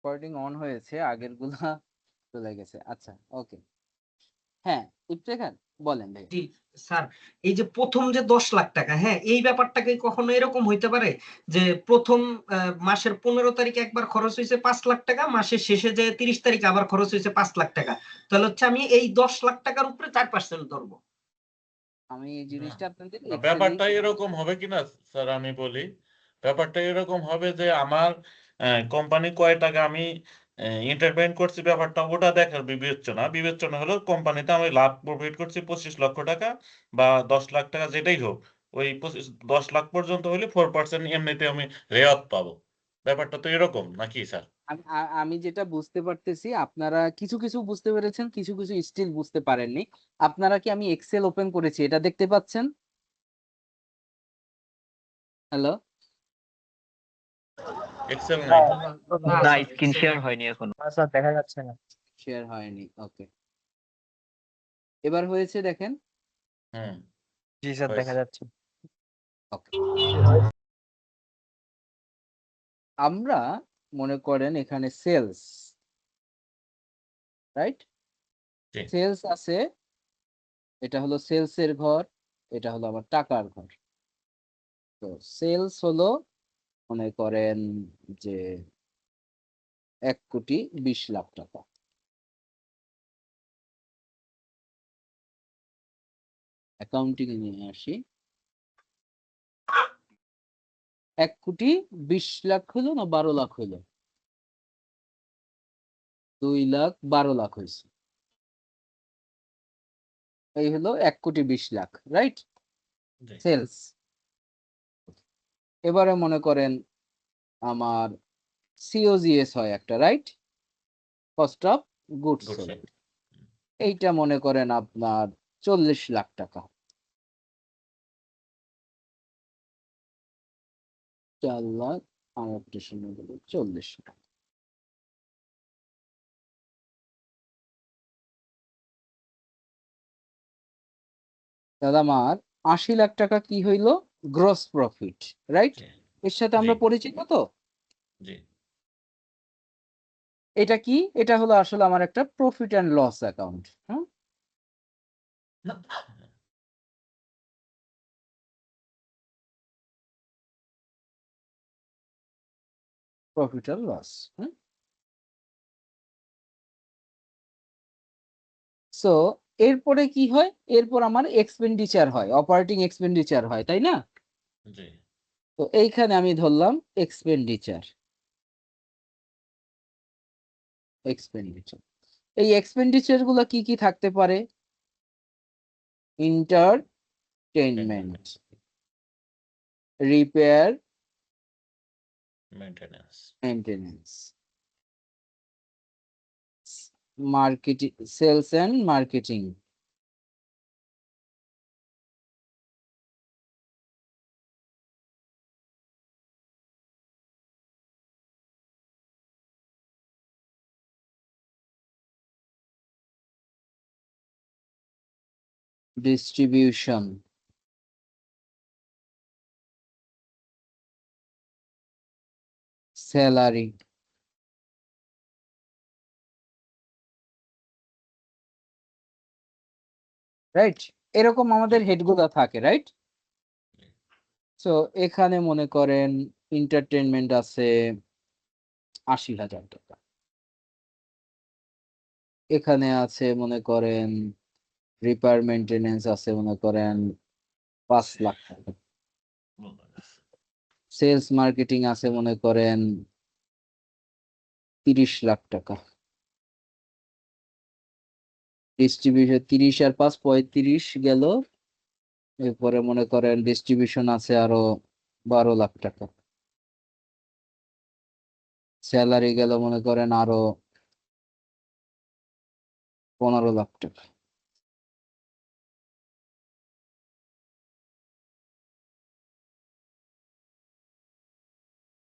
Recording on হয়েছে, আগের গুলা চলে গেছে। আচ্ছা, ওকে। হ্যাঁ, ইফতেখার বলেন ভাই। জি স্যার, এই যে প্রথম যে 10 লাখ টাকা, হ্যাঁ, এই ব্যাপারটা কি কখনো এরকম হইতে পারে যে প্রথম মাসের 15 তারিখে একবার খরচ হইছে 5 লাখ টাকা, মাসের শেষে যে 30 তারিখে আবার খরচ হইছে 5 লাখ টাকা, তাহলে হচ্ছে আমি এই 10 লাখ টাকার উপরে 4% ধরবো? আমি এই না, জিনিসটা আপনাদের না, এক্সেলেই ব্যাপারটা এরকম হবে কিনা স্যার আমি বলি। ব্যাপারটা এরকম হবে যে আমার কোম্পানি কয় টাকা আমি এন্টারটেইন করছি, ব্যাপারটা ওটা দেখার বিবেচনা বিবেচনা হলো কোম্পানিতে আমি লাভ প্রফিট করছি 25 লক্ষ টাকা বা 10 লাখ টাকা, যেটাই হোক ওই 10 লাখ পর্যন্ত হলে 4% এমনিতে আমি রেওয়াত পাবো। ব্যাপারটা তো এরকম নাকি স্যার? আমি যেটা বুঝতে পারতেছি, আপনারা কিছু কিছু বুঝতে পেরেছেন, কিছু কিছু স্টিল বুঝতে পারেননি। আপনারা কি, আমি এক্সেল ওপেন করেছি, এটা দেখতে পাচ্ছেন? হ্যালো, এক্সেল নাই। না, স্ক্রিন শেয়ার হয়নি এখনো। স্যার দেখা যাচ্ছে না। শেয়ার হয়নি, ওকে। এবার হয়েছে দেখেন। হুম, জি স্যার দেখা হয়েছে। যাচ্ছে। ওকে, আমরা মনে করেন এখানে সেলস, রাইট? জি, সেলস আছে, এটা হলো সেলস এর ঘর, এটা হলো আমার টাকার ঘর। তো সেলস হলো মনে করেন যে 1,20,00,000 টাকা। অ্যাকাউন্টিং এ নিয়ে আসি। 1,20,00,000 হলো না 12 লাখ হইলো? 2,12,00,000 হয়েছে। এই হলো 1,20,00,000, রাইট? জি, সেলস। এবারে মনে করেন আমার সিওজিএস হয় একটা, right? Cost of goods good sold. Sir. এইটা মনে করেন আপনার 40 লাখ টাকা। 4 লাখ আর একটা শূন্য দিলে 40 লাখ। তাহলে আমার 80 লাখ টাকা কি হইলো? Gross profit, right? জি, এর সাথে জি, আমরা পরিচিত তো। জি। এটা কি? এটা হলো আসলে আমার একটা প্রফিট অ্যান্ড লস অ্যাকাউন্ট। হ্যাঁ, না, প্রফিট আর লস। সো এরপরে কি হয়? এরপর আমার এক্সপেন্ডিচার হয়, অপারেটিং এক্সপেন্ডিচার হয়, তাই না? জি, তো এইখানে আমি ধরলাম এক্সপেন্ডিচার। এক্সপেন্ডিচার, এই এক্সপেন্ডিচার গুলো কি কি থাকতে পারে? Entertainment, repair, maintenance. Maintenance, marketing, sales and marketing, distribution, salary, right? এরকম আমাদের হেডগুলো থাকে, রাইট? সো এখানে মনে করেন এন্টারটেইনমেন্ট আছে 80,000 টাকা। এখানে আছে মনে করেন রিপেয়ার মেইনটেনেন্স আছে মনে করেন 5 লাখ টাকা। সেলস মার্কেটিং আছে মনে করেন 30 লাখ টাকা। ডিস্ট্রিবিউশন 30 আর 5 35 গেল। এরপরে মনে করেন ডিস্ট্রিবিউশন আছে আরো 12 লাখ টাকা। স্যালারি গেল মনে করেন আরো 15 লাখ টাকা।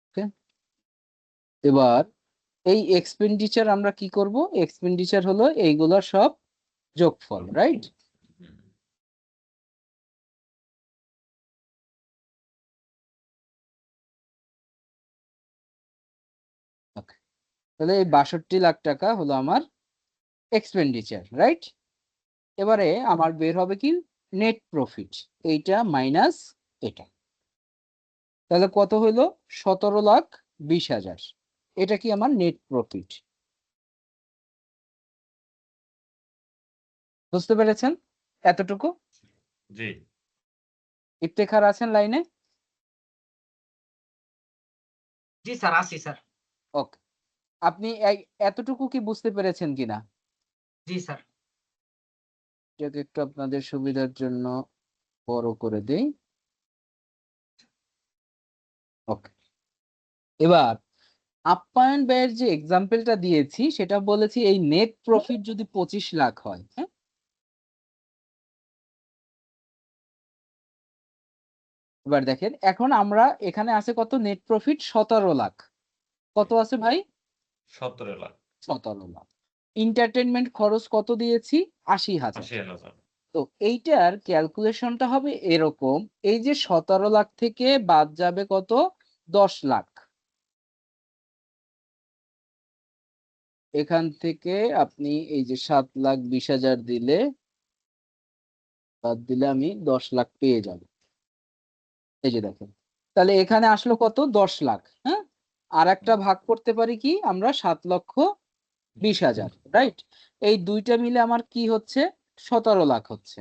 ওকে, এবার এই এক্সপেন্ডিচার আমরা কি করব? এক্সপেন্ডিচার হলো এইগুলোর সব যোগফল, রাইট? তাহলে এই 62 লাখ টাকা হলো আমার এক্সপেন্ডিচার, রাইট? এবারে আমার বের হবে কি নেট প্রফিট, এইটা মাইনাস এটা। তাহলে কত হইলো 17,20,000। এটা কি আমার নেট প্রফিট। বুঝতে পেরেছেন এতটুকু? জি ইফতেখার আছেন লাইনে? জি স্যার, আসি স্যার। ওকে, আপনি এতটুকু কি বুঝতে পেরেছেন কিনা? জি স্যার। এটাকে একটু আপনাদের সুবিধার জন্য বড় করে দেই। ওকে, এবার আপ্যায়ন ব্যয়ের যে এক্সাম্পলটা দিয়েছি সেটা বলেছি এই নেট প্রফিট যদি 25 লাখ হয়, হ্যাঁ, এবার দেখেন এখন আমরা এখানে আছে কত নেট প্রফিট 17 লাখ। কত আছে ভাই? 17 লাখ 17 লাখ। এন্টারটেইনমেন্ট খরচ কত দিয়েছি? 80,000। 80,000 তো এইটার ক্যালকুলেশনটা হবে এরকম, এই যে 17 লাখ থেকে বাদ যাবে কত? 10 লাখ। এখান থেকে আপনি এই যে 7,20,000 দিলে, বাদ দিলে আমি 10 লাখ পেয়ে যাব। এই যে দেখেন, তাহলে এখানে আসলো কত? 10 লাখ। হ্যাঁ, আর একটা ভাগ করতে পারি কি আমরা 7,20,000, রাইট? এই দুইটা মিলে আমার কি হচ্ছে? 17 লাখ হচ্ছে।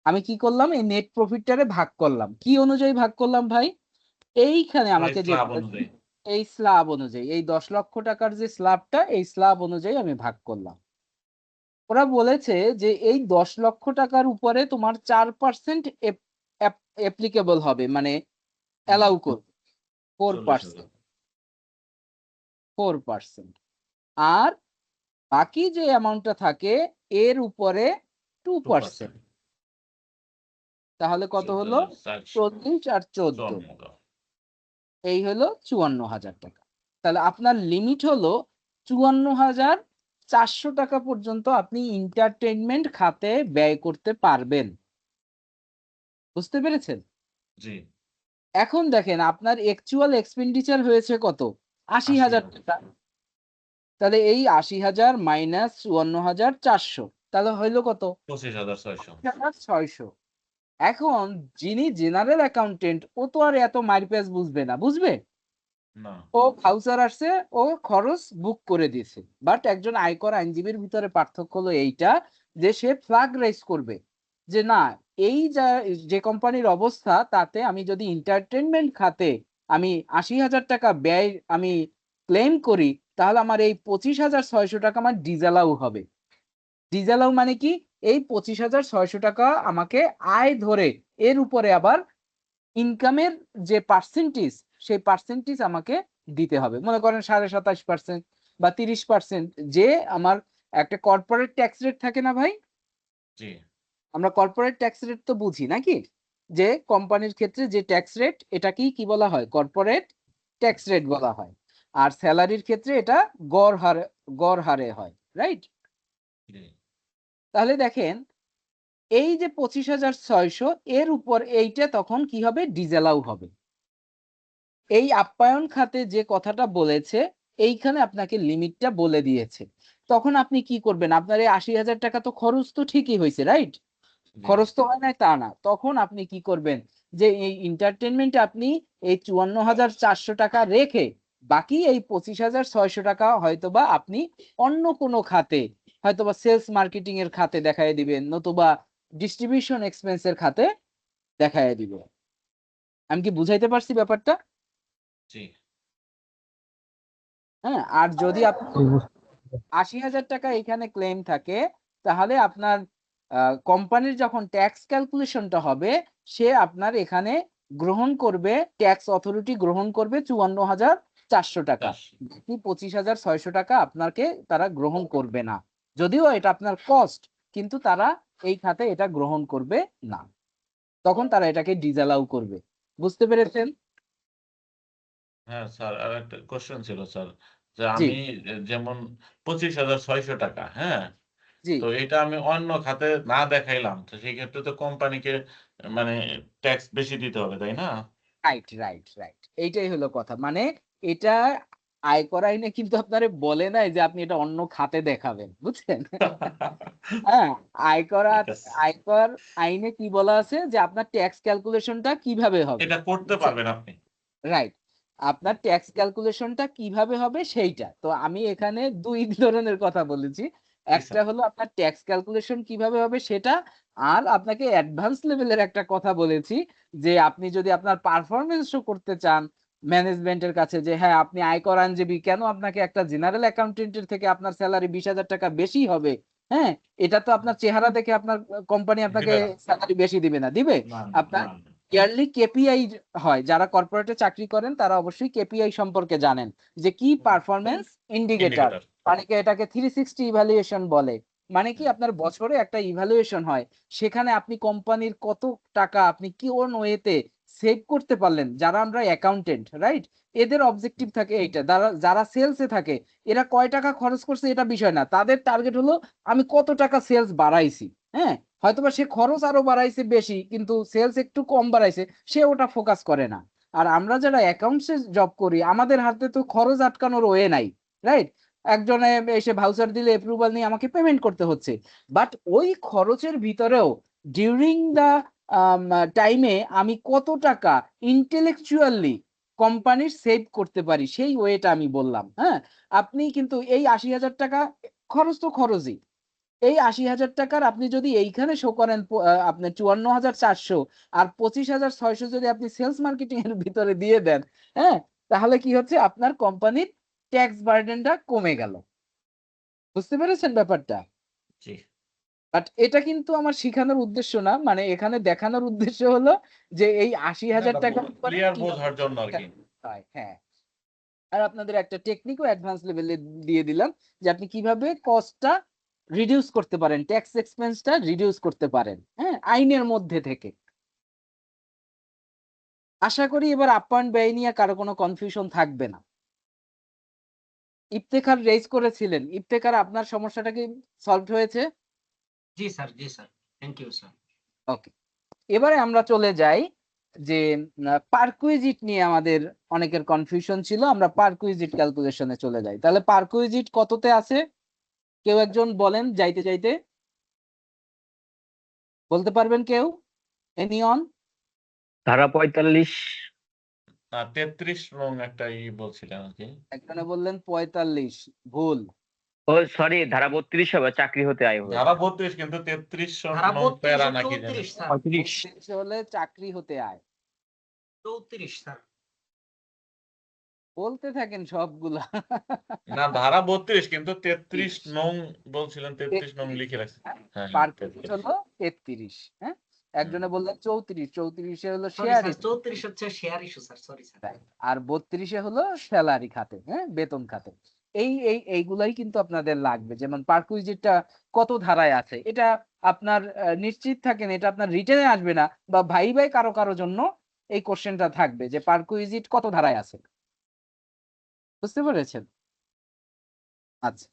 আমি কি করলাম? এই নেট প্রফিটটারে ভাগ করলাম। কি অনুযায়ী ভাগ করলাম ভাই? এইখানে আমাকে যে স্ল্যাব অনুযায়ী। এই স্ল্যাব অনুযায়ী, এই 10 লক্ষ টাকার যে স্ল্যাবটা, এই স্ল্যাব অনুযায়ী আমি ভাগ করলাম। ওরা বলেছে যে এই 10 লক্ষ টাকার উপরে তোমার 4% অ্যাপ্লিকেবল হবে, মানে অ্যালাউ করবে 4%। 4%। আর বাকি যে অ্যামাউন্টটা থাকে এর উপরে 2%। তাহলে কত হলো? 40 আর 14, এই হলো 54,000 টাকা। তাহলে আপনার লিমিট হলো 54,400 টাকা পর্যন্ত আপনি এন্টারটেইনমেন্ট খাতে ব্যয় করতে পারবেন। বুঝতে পেরেছেন? জি এখন দেখেন আপনার অ্যাকচুয়াল এক্সপেন্ডিচার হয়েছে কত? 80,000 টাকা। তাহলে এই 80,000 মাইনাস 54,400, তাহলে হইলো কত? 25,600 600। এখন যিনি জেনারেল অ্যাকাউন্টেন্ট ও তো আর এত মারপ্যাচ বুঝবে না, বুঝবে? না ও ভাউচার আসছে, ও খরচ বুক করে দিয়েছে। বাট একজন আয়কর আইনজীবীর ভিতরে পার্থক্য হলো এইটা, যে সে ফ্ল্যাগ রাইজ করবে যে না, এই যে কোম্পানির অবস্থা তাতে আমি যদি এন্টারটেইনমেন্ট খাতে আমি 80,000 টাকা ব্যয় আমি ক্লেম করি, তাহলে আমার এই 25,600 টাকা আমার ডিজালাউ হবে। ডিজালাউ মানে কি? এই 25,600 টাকা আমাকে আয় ধরে এর উপরে আবার ইনকামের যে পার্সেন্টেজ, সেই পার্সেন্টেজ আমাকে দিতে হবে। মনে করেন 27.5% বা 30%, যে আমার একটা কর্পোরেট ট্যাক্স রেট থাকে না ভাই? জি আমরা কর্পোরেট ট্যাক্স রেট তো বুঝি নাকি? যে কোম্পানির ক্ষেত্রে যে ট্যাক্স রেট, এটাকেই কি বলা হয়? কর্পোরেট ট্যাক্স রেট বলা হয়। আর স্যালারির ক্ষেত্রে এটা গড় হারে হয়, রাইট? জি তাহলে দেখেন এই যে 25,600 এর উপর এইটা তখন কি হবে? ডিজালাউ হবে। এই আপ্যায়ন খাতে যে কথাটা বলেছে, এইখানে আপনাকে লিমিটটা বলে দিয়েছে। তখন আপনি কি করবেন? আপনার এই 80,000 টাকা তো খরচ তো ঠিকই হয়েছে, রাইট? জি খরচ তো হয় নাই তা না। তখন আপনি কি করবেন? যে এই এন্টারটেইনমেন্টে আপনি এই 54,400 টাকা রেখে বাকি এই 25,600 টাকা হয়তোবা আপনি অন্য কোনো খাতে, হয়তোবা সেলস মার্কেটিং এর খাতে দেখায় দিবেন, নতুবা ডিস্ট্রিবিউশন এক্সপেন্স এর খাতে দেখায় দিবেন। আমি কি বুঝাইতে পারছি ব্যাপারটা? জি হ্যাঁ, আর যদি আপনি 80,000 টাকা এখানে ক্লেম থাকে, তাহলে আপনার কোম্পানির যখন ট্যাক্স ক্যালকুলেশনটা হবে, সে আপনার এখানে গ্রহণ করবে, ট্যাক্স অথরিটি গ্রহণ করবে 54,400 টাকা। 400 বাকি 25,600 টাকা আপনাকে তারা গ্রহণ করবে না। যদিও এটা আপনার কস্ট, কিন্তু তারা এই খাতে এটা গ্রহণ করবে না। তখন তারা এটাকে ডিসঅ্যালাউ করবে। বুঝতে পেরেছেন? হ্যাঁ স্যার, আর একটা কোশ্চেন ছিল স্যার, যে জি, আমি যেমন 25,600 টাকা, হ্যাঁ, জি। তো এটা আমি অন্য খাতে না দেখাইলাম, তো সেই ক্ষেত্রে তো কোম্পানিকে মানে ট্যাক্স বেশি দিতে হবে, তাই না? রাইট রাইট রাইট, এইটাই হলো কথা। মানে এটা আয়কর আইনে কিন্তু আপনারে বলে নাই যে আপনি এটা অন্য খাতে দেখাবেন, বুঝছেন? হ্যাঁ, ঠিক আছে, আয়কর আইনে কি বলা আছে যে আপনার ট্যাক্স ক্যালকুলেশনটা কিভাবে হবে, এটা করতে বুঝছেন? পারবেন আপনি। রাইট, আপনার ট্যাক্স ক্যালকুলেশনটা কিভাবে হবে সেইটা। তো আমি এখানে দুই ধরনের কথা বলেছি। জি একটা স্যার। হলো আপনার ট্যাক্স ক্যালকুলেশন কিভাবে হবে সেটা, আর আপনাকে অ্যাডভান্স লেভেলের একটা কথা বলেছি যে আপনি যদি আপনার পারফরম্যান্স শো করতে চান ম্যানেজমেন্টের কাছে যে হ্যাঁ আপনি আয়কর আইনজীবী, কেন আপনাকে একটা জেনারেল অ্যাকাউন্টেন্টের থেকে আপনার স্যালারি 20,000 টাকা বেশি হবে? হ্যাঁ, এটা তো আপনার চেহারা দেখে আপনার কোম্পানি আপনাকে দিবে না। স্যালারি বেশি দিবে না, দিবে? না, আপনার না, না। ইয়ারলি কেপিআই হয়, যারা কর্পোরেটে চাকরি করেন তারা অবশ্যই কেপিআই সম্পর্কে জানেন যে কি পারফরম্যান্স ইন্ডিকেটর, ইন্ডিকেটর। অনেকে এটাকে 360 ইভ্যালুয়েশন বলে। মানে কি আপনার বছরে একটা ইভ্যালুয়েশন হয়, সেখানে আপনি কোম্পানির কত টাকা আপনি কোন ওয়েতে সেভ করতে পারলেন। যারা আমরা অ্যাকাউন্টেন্ট, রাইট, এদের অবজেক্টিভ থাকে এইটা। যারা সেলসে থাকে এরা কয় টাকা খরচ করছে এটা বিষয় না, তাদের টার্গেট হলো আমি কত টাকা সেলস বাড়াইছি। হ্যাঁ, হয়তোবা সে খরচ আরো বাড়াইছে বেশি কিন্তু সেলস একটু কম বাড়াইছে, সে ওটা ফোকাস করে না। আর আমরা যারা অ্যাকাউন্টসে জব করি আমাদের হাতে তো খরচ আটকানোর ওয়ে নাই, রাইট? একজনে এসে ভাউচার দিলে অ্যাপ্রুভাল নিয়ে আমাকে পেমেন্ট করতে হচ্ছে, বাট ওই খরচের ভিতরেও ডিউরিং দা টাইমে আমি কত টাকা ইন্টেলেকচুয়ালি কোম্পানির সেভ করতে পারি সেই ওয়েটা আমি বললাম। হ্যাঁ, আপনি কিন্তু এই ৮০,০০০ টাকা খরচ তো খরচই, এই ৮০,০০০ টাকার আপনি যদি এইখানে শো করেন আপনার ৫৪,৪০০ আর ২৫,৬০০ যদি আপনি সেলস মার্কেটিং এর ভিতরে দিয়ে দেন, হ্যাঁ, তাহলে কি হচ্ছে আপনার কোম্পানির ট্যাক্স বার্ডেনটা কমে গেল। বুঝতে পেরেছেন ব্যাপারটা? জি। বাট এটা কিন্তু আমার শিখানোর উদ্দেশ্য না, মানে এখানে দেখানোর উদ্দেশ্য হলো যে এই ৮০,০০০ টাকার উপরে ক্লিয়ার কিভাবে বোঝার জন্য আরকি। হয়। হ্যাঁ, আর আপনাদের একটা টেকনিকও অ্যাডভান্স লেভেলে দিয়ে দিলাম যে আপনি কিভাবে কস্টটা রিডিউস করতে পারেন, ট্যাক্স এক্সপেন্সটা রিডিউস করতে পারেন, হ্যাঁ, আইনের মধ্যে থেকে। আশা করি এবার আপ্যায়ন ব্যয় নিয়ে কারো কোনো কনফিউশন থাকবে না। ইফতেখার রেজ করেছিলেন, ইফতেখার আপনার সমস্যাটা কি সলভড হয়েছে? জি স্যার, জি sir, thank you sir. Okay, এবারে আমরা চলে যাই যে পারকুইজিট নিয়ে আমাদের অনেকের কনফিউশন ছিল, আমরা পারকুইজিট ক্যালকুলেশনে চলে যাই। তাহলে পারকুইজিট কততে আছে কেউ একজন বলেন যাইতে যাইতে, বলতে পারবেন কেউ? এনিয়ন? ধারা ৪৫। ৩৩ নং একটা বলছিলেন আরকি। একজনে বললেন ৪৫, ভুল। ও সরি, ধারা ৩২ হবে, চাকরি হতে আয় হবে। ধারা ৩২ কিন্তু ৩৩ ধারা নং ৩২ প্যারা ও নাকি জানি। ৩৪ স্যার, ৩৫। ৩৫ হলে চাকরি হতে আয়। ৩৪ স্যার। বলতে থাকেন সবগুলা। না, ধারা ৩২ কিন্তু ৩৩ নং বলছিলেন, ৩৩ নং লিখে রাখছি। হ্যাঁ, হ্যাঁ, পারকুইজিট ৩৩। হলো ৩৩। হ্যাঁ, একজনে বললেন ৩৪, ৩৪ হলো সরি শেয়ার স্যার, ইস্যু, ৩৪ হচ্ছে share issue sir, sorry sir. আর ৩২ হলো স্যালারি খাতে, হ্যাঁ, বেতন খাতে। এইগুলাই কিন্তু আপনাদের লাগবে। যেমন পারকুইজিটটা কত ধারায় আছে এটা আপনার নিশ্চিত থাকেন এটা আপনার রিটেনে আসবে না, বা ভাই ভাই কারো কারো জন্য এই কোশ্চেনটা থাকবে যে পারকুইজিট কত ধারায় আছে। বুঝতে পেরেছেন? আচ্ছা,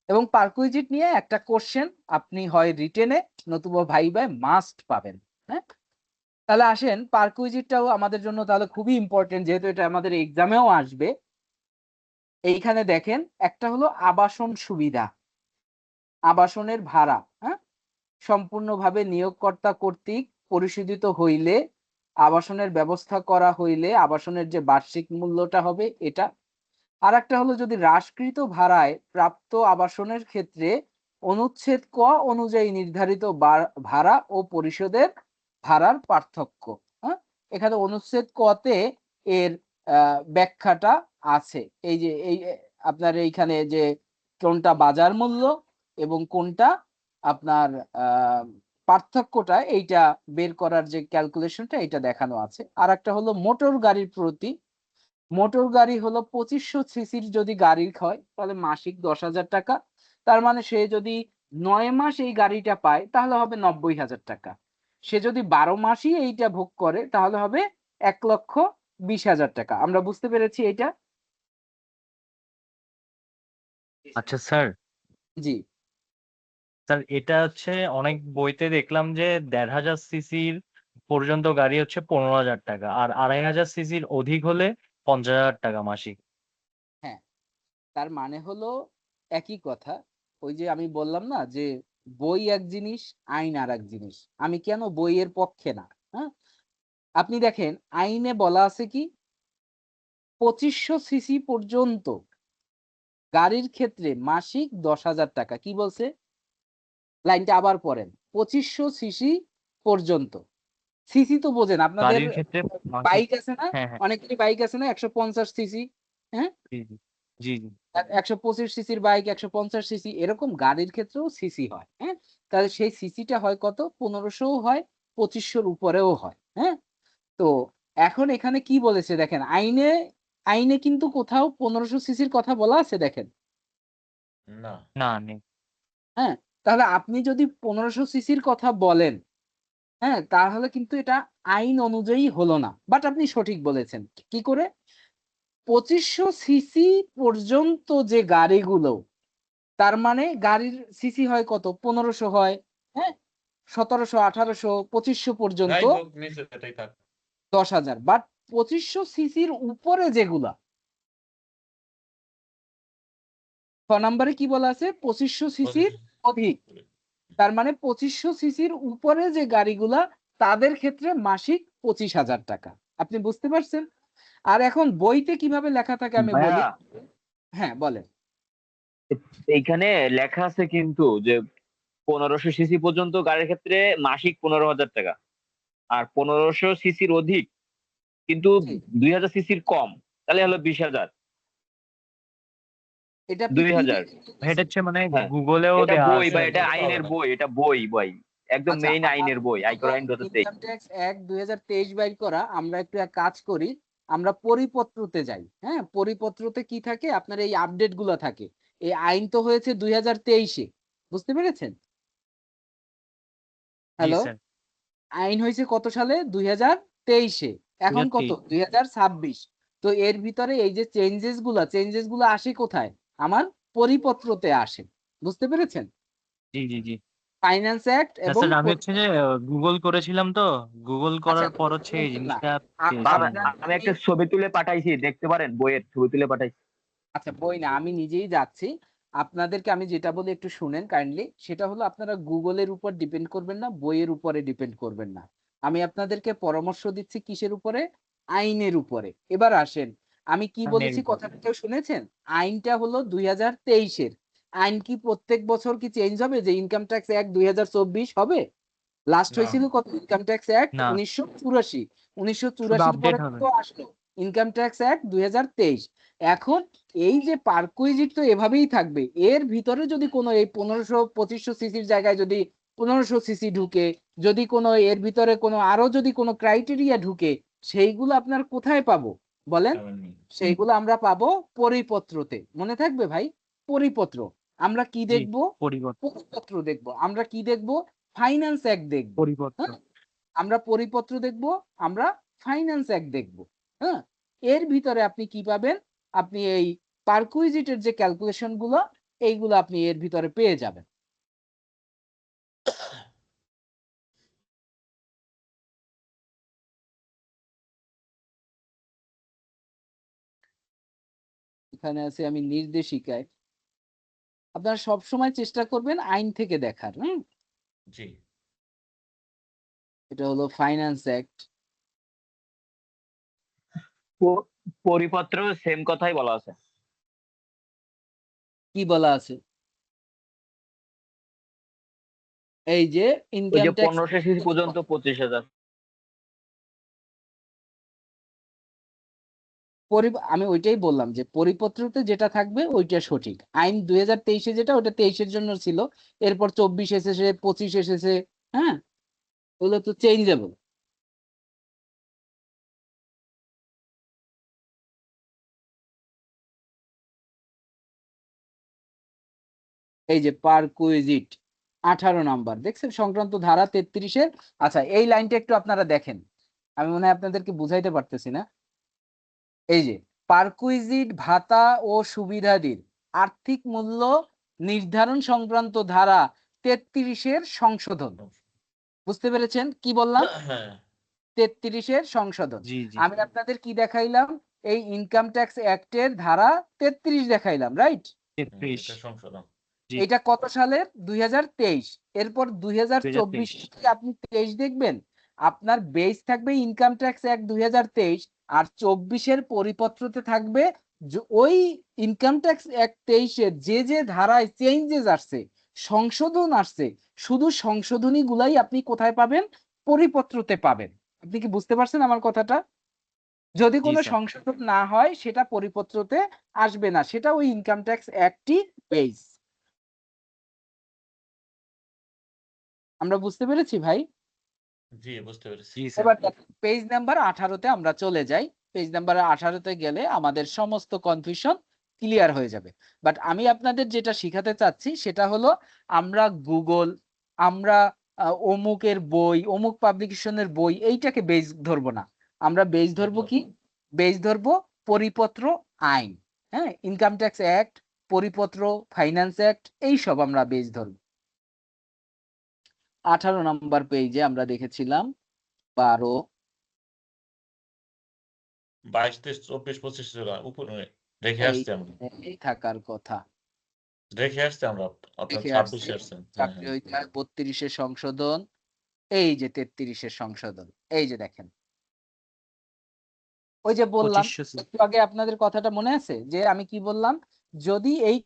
এবং পারকুইজিট নিয়ে একটা কোশ্চেন আপনি হয় রিটেনে নতুবা ভাই ভাই মাস্ট পাবেন। হ্যাঁ, তাহলে আসেন পারকুইজিটটাও আমাদের জন্য তাহলে খুবই ইম্পর্টেন্ট, যেহেতু এটা আমাদের এক্সামেও আসবে। এইখানে দেখেন একটা হলো আবাসন সুবিধা, আবাসনের ভাড়া, হ্যাঁ, সম্পূর্ণভাবে নিয়োগকর্তা কর্তৃক পরিশোধিত হইলে, আবাসনের ব্যবস্থা করা হইলে আবাসনের যে বার্ষিক মূল্যটা হবে এটা। আর একটা হলো যদি হ্রাসকৃত ভাড়ায় প্রাপ্ত আবাসনের ক্ষেত্রে অনুচ্ছেদ ক অনুযায়ী নির্ধারিত ভাড়া ও পরিশোধের ভাড়ার পার্থক্য। হ্যাঁ, এখানে অনুচ্ছেদ কতে এর ব্যাখ্যাটা আছে। এই যে আপনার এইখানে যে কোনটা বাজার মূল্য এবং কোনটা আপনার পার্থক্যটা এইটা বের করার যে ক্যালকুলেশনটা এটা দেখানো আছে। আর একটা হলো মোটর গাড়ির প্রতি, মোটর গাড়ি হলো ২৫০০ সিসির যদি গাড়ি হয় তাহলে মাসিক ১০,০০০ টাকা। তার মানে সে যদি ৯ মাস এই গাড়িটা পায় তাহলে হবে ৯০,০০০ টাকা। সে যদি ১২ মাসই এইটা ভোগ করে তাহলে হবে ১,২০,০০০ টাকা। আমরা বুঝতে পেরেছি এইটা? আচ্ছা স্যার, জি। এটা হচ্ছে অনেক বইতে দেখলাম যে ১,৫০০ সিসির পর্যন্ত গাড়ি হচ্ছে 15,000 টাকা, আর 2,500 সিসির অধিক হলে 50,000 টাকা মাসিক। হ্যাঁ, তার মানে হলো একই কথা। ওই যে আমি বললাম না যে বই এক জিনিস, আইন আর এক জিনিস। আমি কেন বইয়ের পক্ষে না, হ্যাঁ, আপনি দেখেন আইনে বলা আছে কি 2500 সিসি পর্যন্ত গাড়ির ক্ষেত্রে মাসিক 10,000 টাকা। কি বলছে? লাইনটা আবার পড়েন, 2500 সিসি পর্যন্ত। সিসি তো বোঝেন আপনাদের, গাড়ির ক্ষেত্রে মাসিক। বাইক আছে না, হ্যাঁ, হ্যাঁ। অনেকেরই বাইক আছে না 150 সিসি, হ্যাঁ, জি, জি। জি, জি। 125 সিসির বাইক, 150 সিসি, এরকম গাড়ির ক্ষেত্রেও সিসি হয়, হ্যাঁ। তাহলে সেই সিসিটা হয় কত? 1500 হয়, 2500-র উপরেও হয়, হ্যাঁ। তো এখন এখানে কি বলেছে দেখেন, আইনে আইনে কিন্তু কোথাও 1500 সিসির কথা বলা আছে দেখেন, না। না, নেই। হ্যাঁ। তাহলে আপনি যদি 1500 সিসির কথা বলেন, হ্যাঁ, তাহলে কিন্তু এটা আইন অনুযায়ী হলো না। বাট আপনি সঠিক বলেছেন। কি করে? 2500 সিসি পর্যন্ত যে গাড়িগুলো, তার মানে গাড়ির সিসি হয় কত? 1500 হয়, হ্যাঁ, 1700, 1800, 2500 পর্যন্ত যাই হোক, নিচে এটাই থাক। 10,000। বাট 2500 সিসির উপরে যেগুলা, ছ নম্বরে কি বলা আছে? 2500 সিসির অধিক। তার মানে 2500 সিসির উপরে যে গাড়িগুলা, তাদের ক্ষেত্রে মাসিক 25,000 টাকা। আপনি বুঝতে পারছেন? আর এখন বইতে কিভাবে লেখা থাকে আমি বলি। ভাইয়া, হ্যাঁ, বলেন। এইখানে লেখা আছে কিন্তু যে 1500 সিসি পর্যন্ত গাড়ির ক্ষেত্রে মাসিক 15,000 টাকা, আর 1500 সিসির অধিক কিন্তু জি, 2,000 সিসির কম, তাহলে হলো 20,000। এটা আপনি কি 2,000। দিয়ে এটা লিখেছেন? হচ্ছে মানে হ্যাঁ, গুগলেও এটা দেয়া বই আছে। বা এটা বলতে হবে আইনের না। বই, এটা বই একদম আচ্ছা, মেইন আমার আইনের বই, আয়কর আইন 2023। ইনকাম ট্যাক্স অ্যাক্ট 2023 বাইর করা। আমরা একটু এক কাজ করি, আমরা পরিপত্রতে যাই, হ্যাঁ। পরিপত্রতে কি থাকে? আপনার এই আপডেট গুলো থাকে। এই আইন তো হয়েছে 2023-এ, বুঝতে পেরেছেন? জি হ্যালো, স্যার। আইন হয়েছে কত সালে? 2023-এ। এখন কত? 2023। 2026। তো এর ভিতরে এই যে চেঞ্জেস গুলো আসে কোথায়? আমার পরিপত্রতে আসে, বুঝতে পেরেছেন? জি, জি, জি। ফাইন্যান্স অ্যাক্ট না এবং স্যার, আমি হচ্ছে যে গুগল করেছিলাম তো, গুগল আচ্ছা, করার পর হচ্ছে এই না, জিনিসটা আমি আপনার আমি একটা ছবি তুলে পাঠাইছি, দেখতে পারেন, বইয়ের ছবি তুলে পাঠাইছি। আচ্ছা, বই না, আমি নিজেই যাচ্ছি। আপনাদেরকে আমি যেটা বলি একটু শুনেন কাইন্ডলি। সেটা হলো আপনারা গুগলের উপর ডিপেন্ড করবেন না, বইয়ের উপরে ডিপেন্ড করবেন না। আমি আপনাদেরকে পরামর্শ দিচ্ছি কিসের উপরে? আইনের উপরে। এবার আসেন, আমি কি আইনের বলেছি উপর। কথাটা কেউ শুনেছেন? আইনটা হলো 2023-এর। আইন কি প্রত্যেক বছর কি চেঞ্জ হবে? যে ইনকাম ট্যাক্স অ্যাক্ট 2024 হবে? লাস্ট না। হয়েছিল কত? ইনকাম ট্যাক্স অ্যাক্ট না, 1984। শুধু 1984-র আপডেট পরে হবে। তো আসলো ইনকাম ট্যাক্স অ্যাক্ট 2023। এখন এই যে পার্কুইজিট তো এভাবেই থাকবে। এর ভিতরে যদি কোনো এই 1500-2500 সিসির জায়গায় যদি 1500 সিসি ঢুকে, যদি কোনো এর ভিতরে কোনো আরো যদি কোনো ক্রাইটেরিয়া ঢুকে, সেইগুলো আপনার কোথায় পাবো বলেন? সেইগুলো আমরা পাবো পরিপত্রতে। মনে থাকবে ভাই, পরিপত্র। আমরা কি জি, দেখবো? পরিবর্তন। পরিপত্র দেখবো। আমরা কি দেখবো? ফাইন্যান্স অ্যাক্ট দেখবো, পরিবর্তন। হ্যাঁ। আমরা পরিপত্র দেখবো, আমরা ফাইন্যান্স অ্যাক্ট দেখবো, হ্যাঁ। এর ভিতরে আপনি কি পাবেন? আপনি এই পারকুইজিটের যে ক্যালকুলেশন গুলো, এইগুলো আপনি এর ভিতরে পেয়ে যাবেন। এখানে আছে আমি নির্দেশিকায়। আপনারা সবসময় চেষ্টা করবেন আইন থেকে দেখার, হুম। জি। এটা হলো ফাইন্যান্স অ্যাক্ট। পরিপত্র সেম কথাই বলা আছে। কি বলা আছে? এই যে ওই ইনকাম যে ট্যাক্স 1500 সিসি পর্যন্ত 25,000। আমি ওইটাই বললাম যে পরিপত্রতে যেটা থাকবে ওইটা সঠিক। আইন 2023-এ যেটা, ওটা 23-এর জন্য ছিল। এরপর 24 এসেছে, 25 এসেছে, হ্যাঁ। ওগুলো তো চেঞ্জেবল। এই যে পারকুইজিট 18 নাম্বার দেখছেন, সংক্রান্ত ধারা 33-এর। আচ্ছা, এই লাইনটা একটু আপনারা দেখেন, আমি মনে হয় আপনাদেরকে বুঝাইতে পারতেছি না। এই যে পারকুইজিট ভাতা ও সুবিধাদির আর্থিক মূল্য নির্ধারণ সংক্রান্ত ধারা 33-এর সংশোধন। বুঝতে পেরেছেন কি বললাম? হ্যাঁ। 33-এর সংশোধন। জি জি আমি আপনাদের কি দেখাইলাম? এই ইনকাম ট্যাক্স অ্যাক্টের ধারা 33 দেখাইলাম, রাইট? 33 এটা সংশোধন। জি এটা কত সালের? 2023। এরপর 2024 2023 কি আপনি 23 দেখবেন? আপনার বেস থাকবে ইনকাম ট্যাক্স অ্যাক্ট 2023, আর 24-এর পরিপত্রতে থাকবে ওই ইনকাম ট্যাক্স অ্যাক্ট 23-এর যে ধারায় চেঞ্জেস আসছে, সংশোধন আসছে, শুধু সংশোধনী গুলাই আপনি কোথায় পাবেন? পরিপত্রতে পাবেন। আপনি কি বুঝতে পারছেন আমার কথাটা? যদি জি কোনো স্যার সংশোধন না হয় সেটা পরিপত্রতে আসবে না, সেটা ওই ইনকাম ট্যাক্স অ্যাক্টই বেস। আমরা বুঝতে পেরেছি ভাই? জি, বুঝতে পেরেছি। জি স্যার এবার পেজ নাম্বার 18-তে আমরা চলে যাই। পেজ নাম্বার 18-তে গেলে আমাদের সমস্ত কনফিউশন ক্লিয়ার হয়ে যাবে। বাট আমি আপনাদের যেটা শিখাতে চাচ্ছি সেটা হলো, আমরা গুগল, আমরা অমুকের বই, অমুক পাবলিকেশনের বই এইটাকে বেস ধরবো না। আমরা বেস ধরবো কি? বেস ধরবো পরিপত্র, আইন। হ্যাঁ, ইনকাম ট্যাক্স অ্যাক্ট, পরিপত্র, ফাইন্যান্স অ্যাক্ট, এইসব আমরা বেস ধরবো। 18 নম্বর পেজে আমরা দেখেছিলাম 12, 22, 23, 24, 25 উপরে রেখে এই আসছি আমরা। এই থাকার কথা। রেখে আসছি আমরা, অর্থাৎ দেখে 26 আসছি আসছেন। হ্যাঁ, চাকরি হ্যাঁ। হইতে 32-এর সংশোধন, এই যে 33-এর সংশোধন, এই যে দেখেন। ওই যে বললাম 2500 একটু আগে, আপনাদের কথাটা মনে আছে যে আমি কি বললাম? যদি এই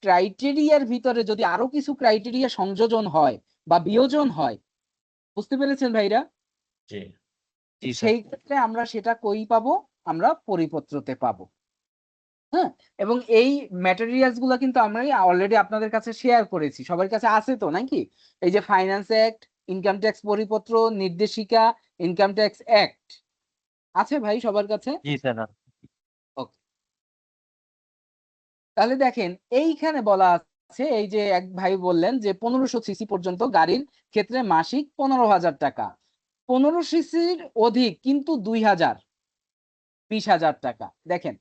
ক্রাইটেরিয়ার ভিতরে যদি আরো কিছু ক্রাইটেরিয়া সংযোজন হয় বা বিয়োজন হয়, বুঝতে পেরেছেন ভাইরা? জি। জি স্যার সেই ক্ষেত্রে আমরা সেটা কই পাবো? আমরা পরিপত্রতে পাবো। হ্যাঁ, এবং এই ম্যাটেরিয়ালস গুলো কিন্তু আমরা অলরেডি আপনাদের কাছে শেয়ার করেছি, সবার কাছে আছে তো নাকি? এই যে ফাইন্যান্স অ্যাক্ট, ইনকাম ট্যাক্স পরিপত্র, নির্দেশিকা, ইনকাম ট্যাক্স অ্যাক্ট আছে ভাই সবার কাছে? জি স্যার ওকে, তাহলে দেখেন এইখানে বলা আছে, এই যে এক ভাই বললেন যে 1500 সিসি পর্যন্ত গাড়ির ক্ষেত্রে মাসিক 15,000 টাকা, 15 সিসির অধিক কিন্তু 2,000, 20,000 টাকা। দেখেন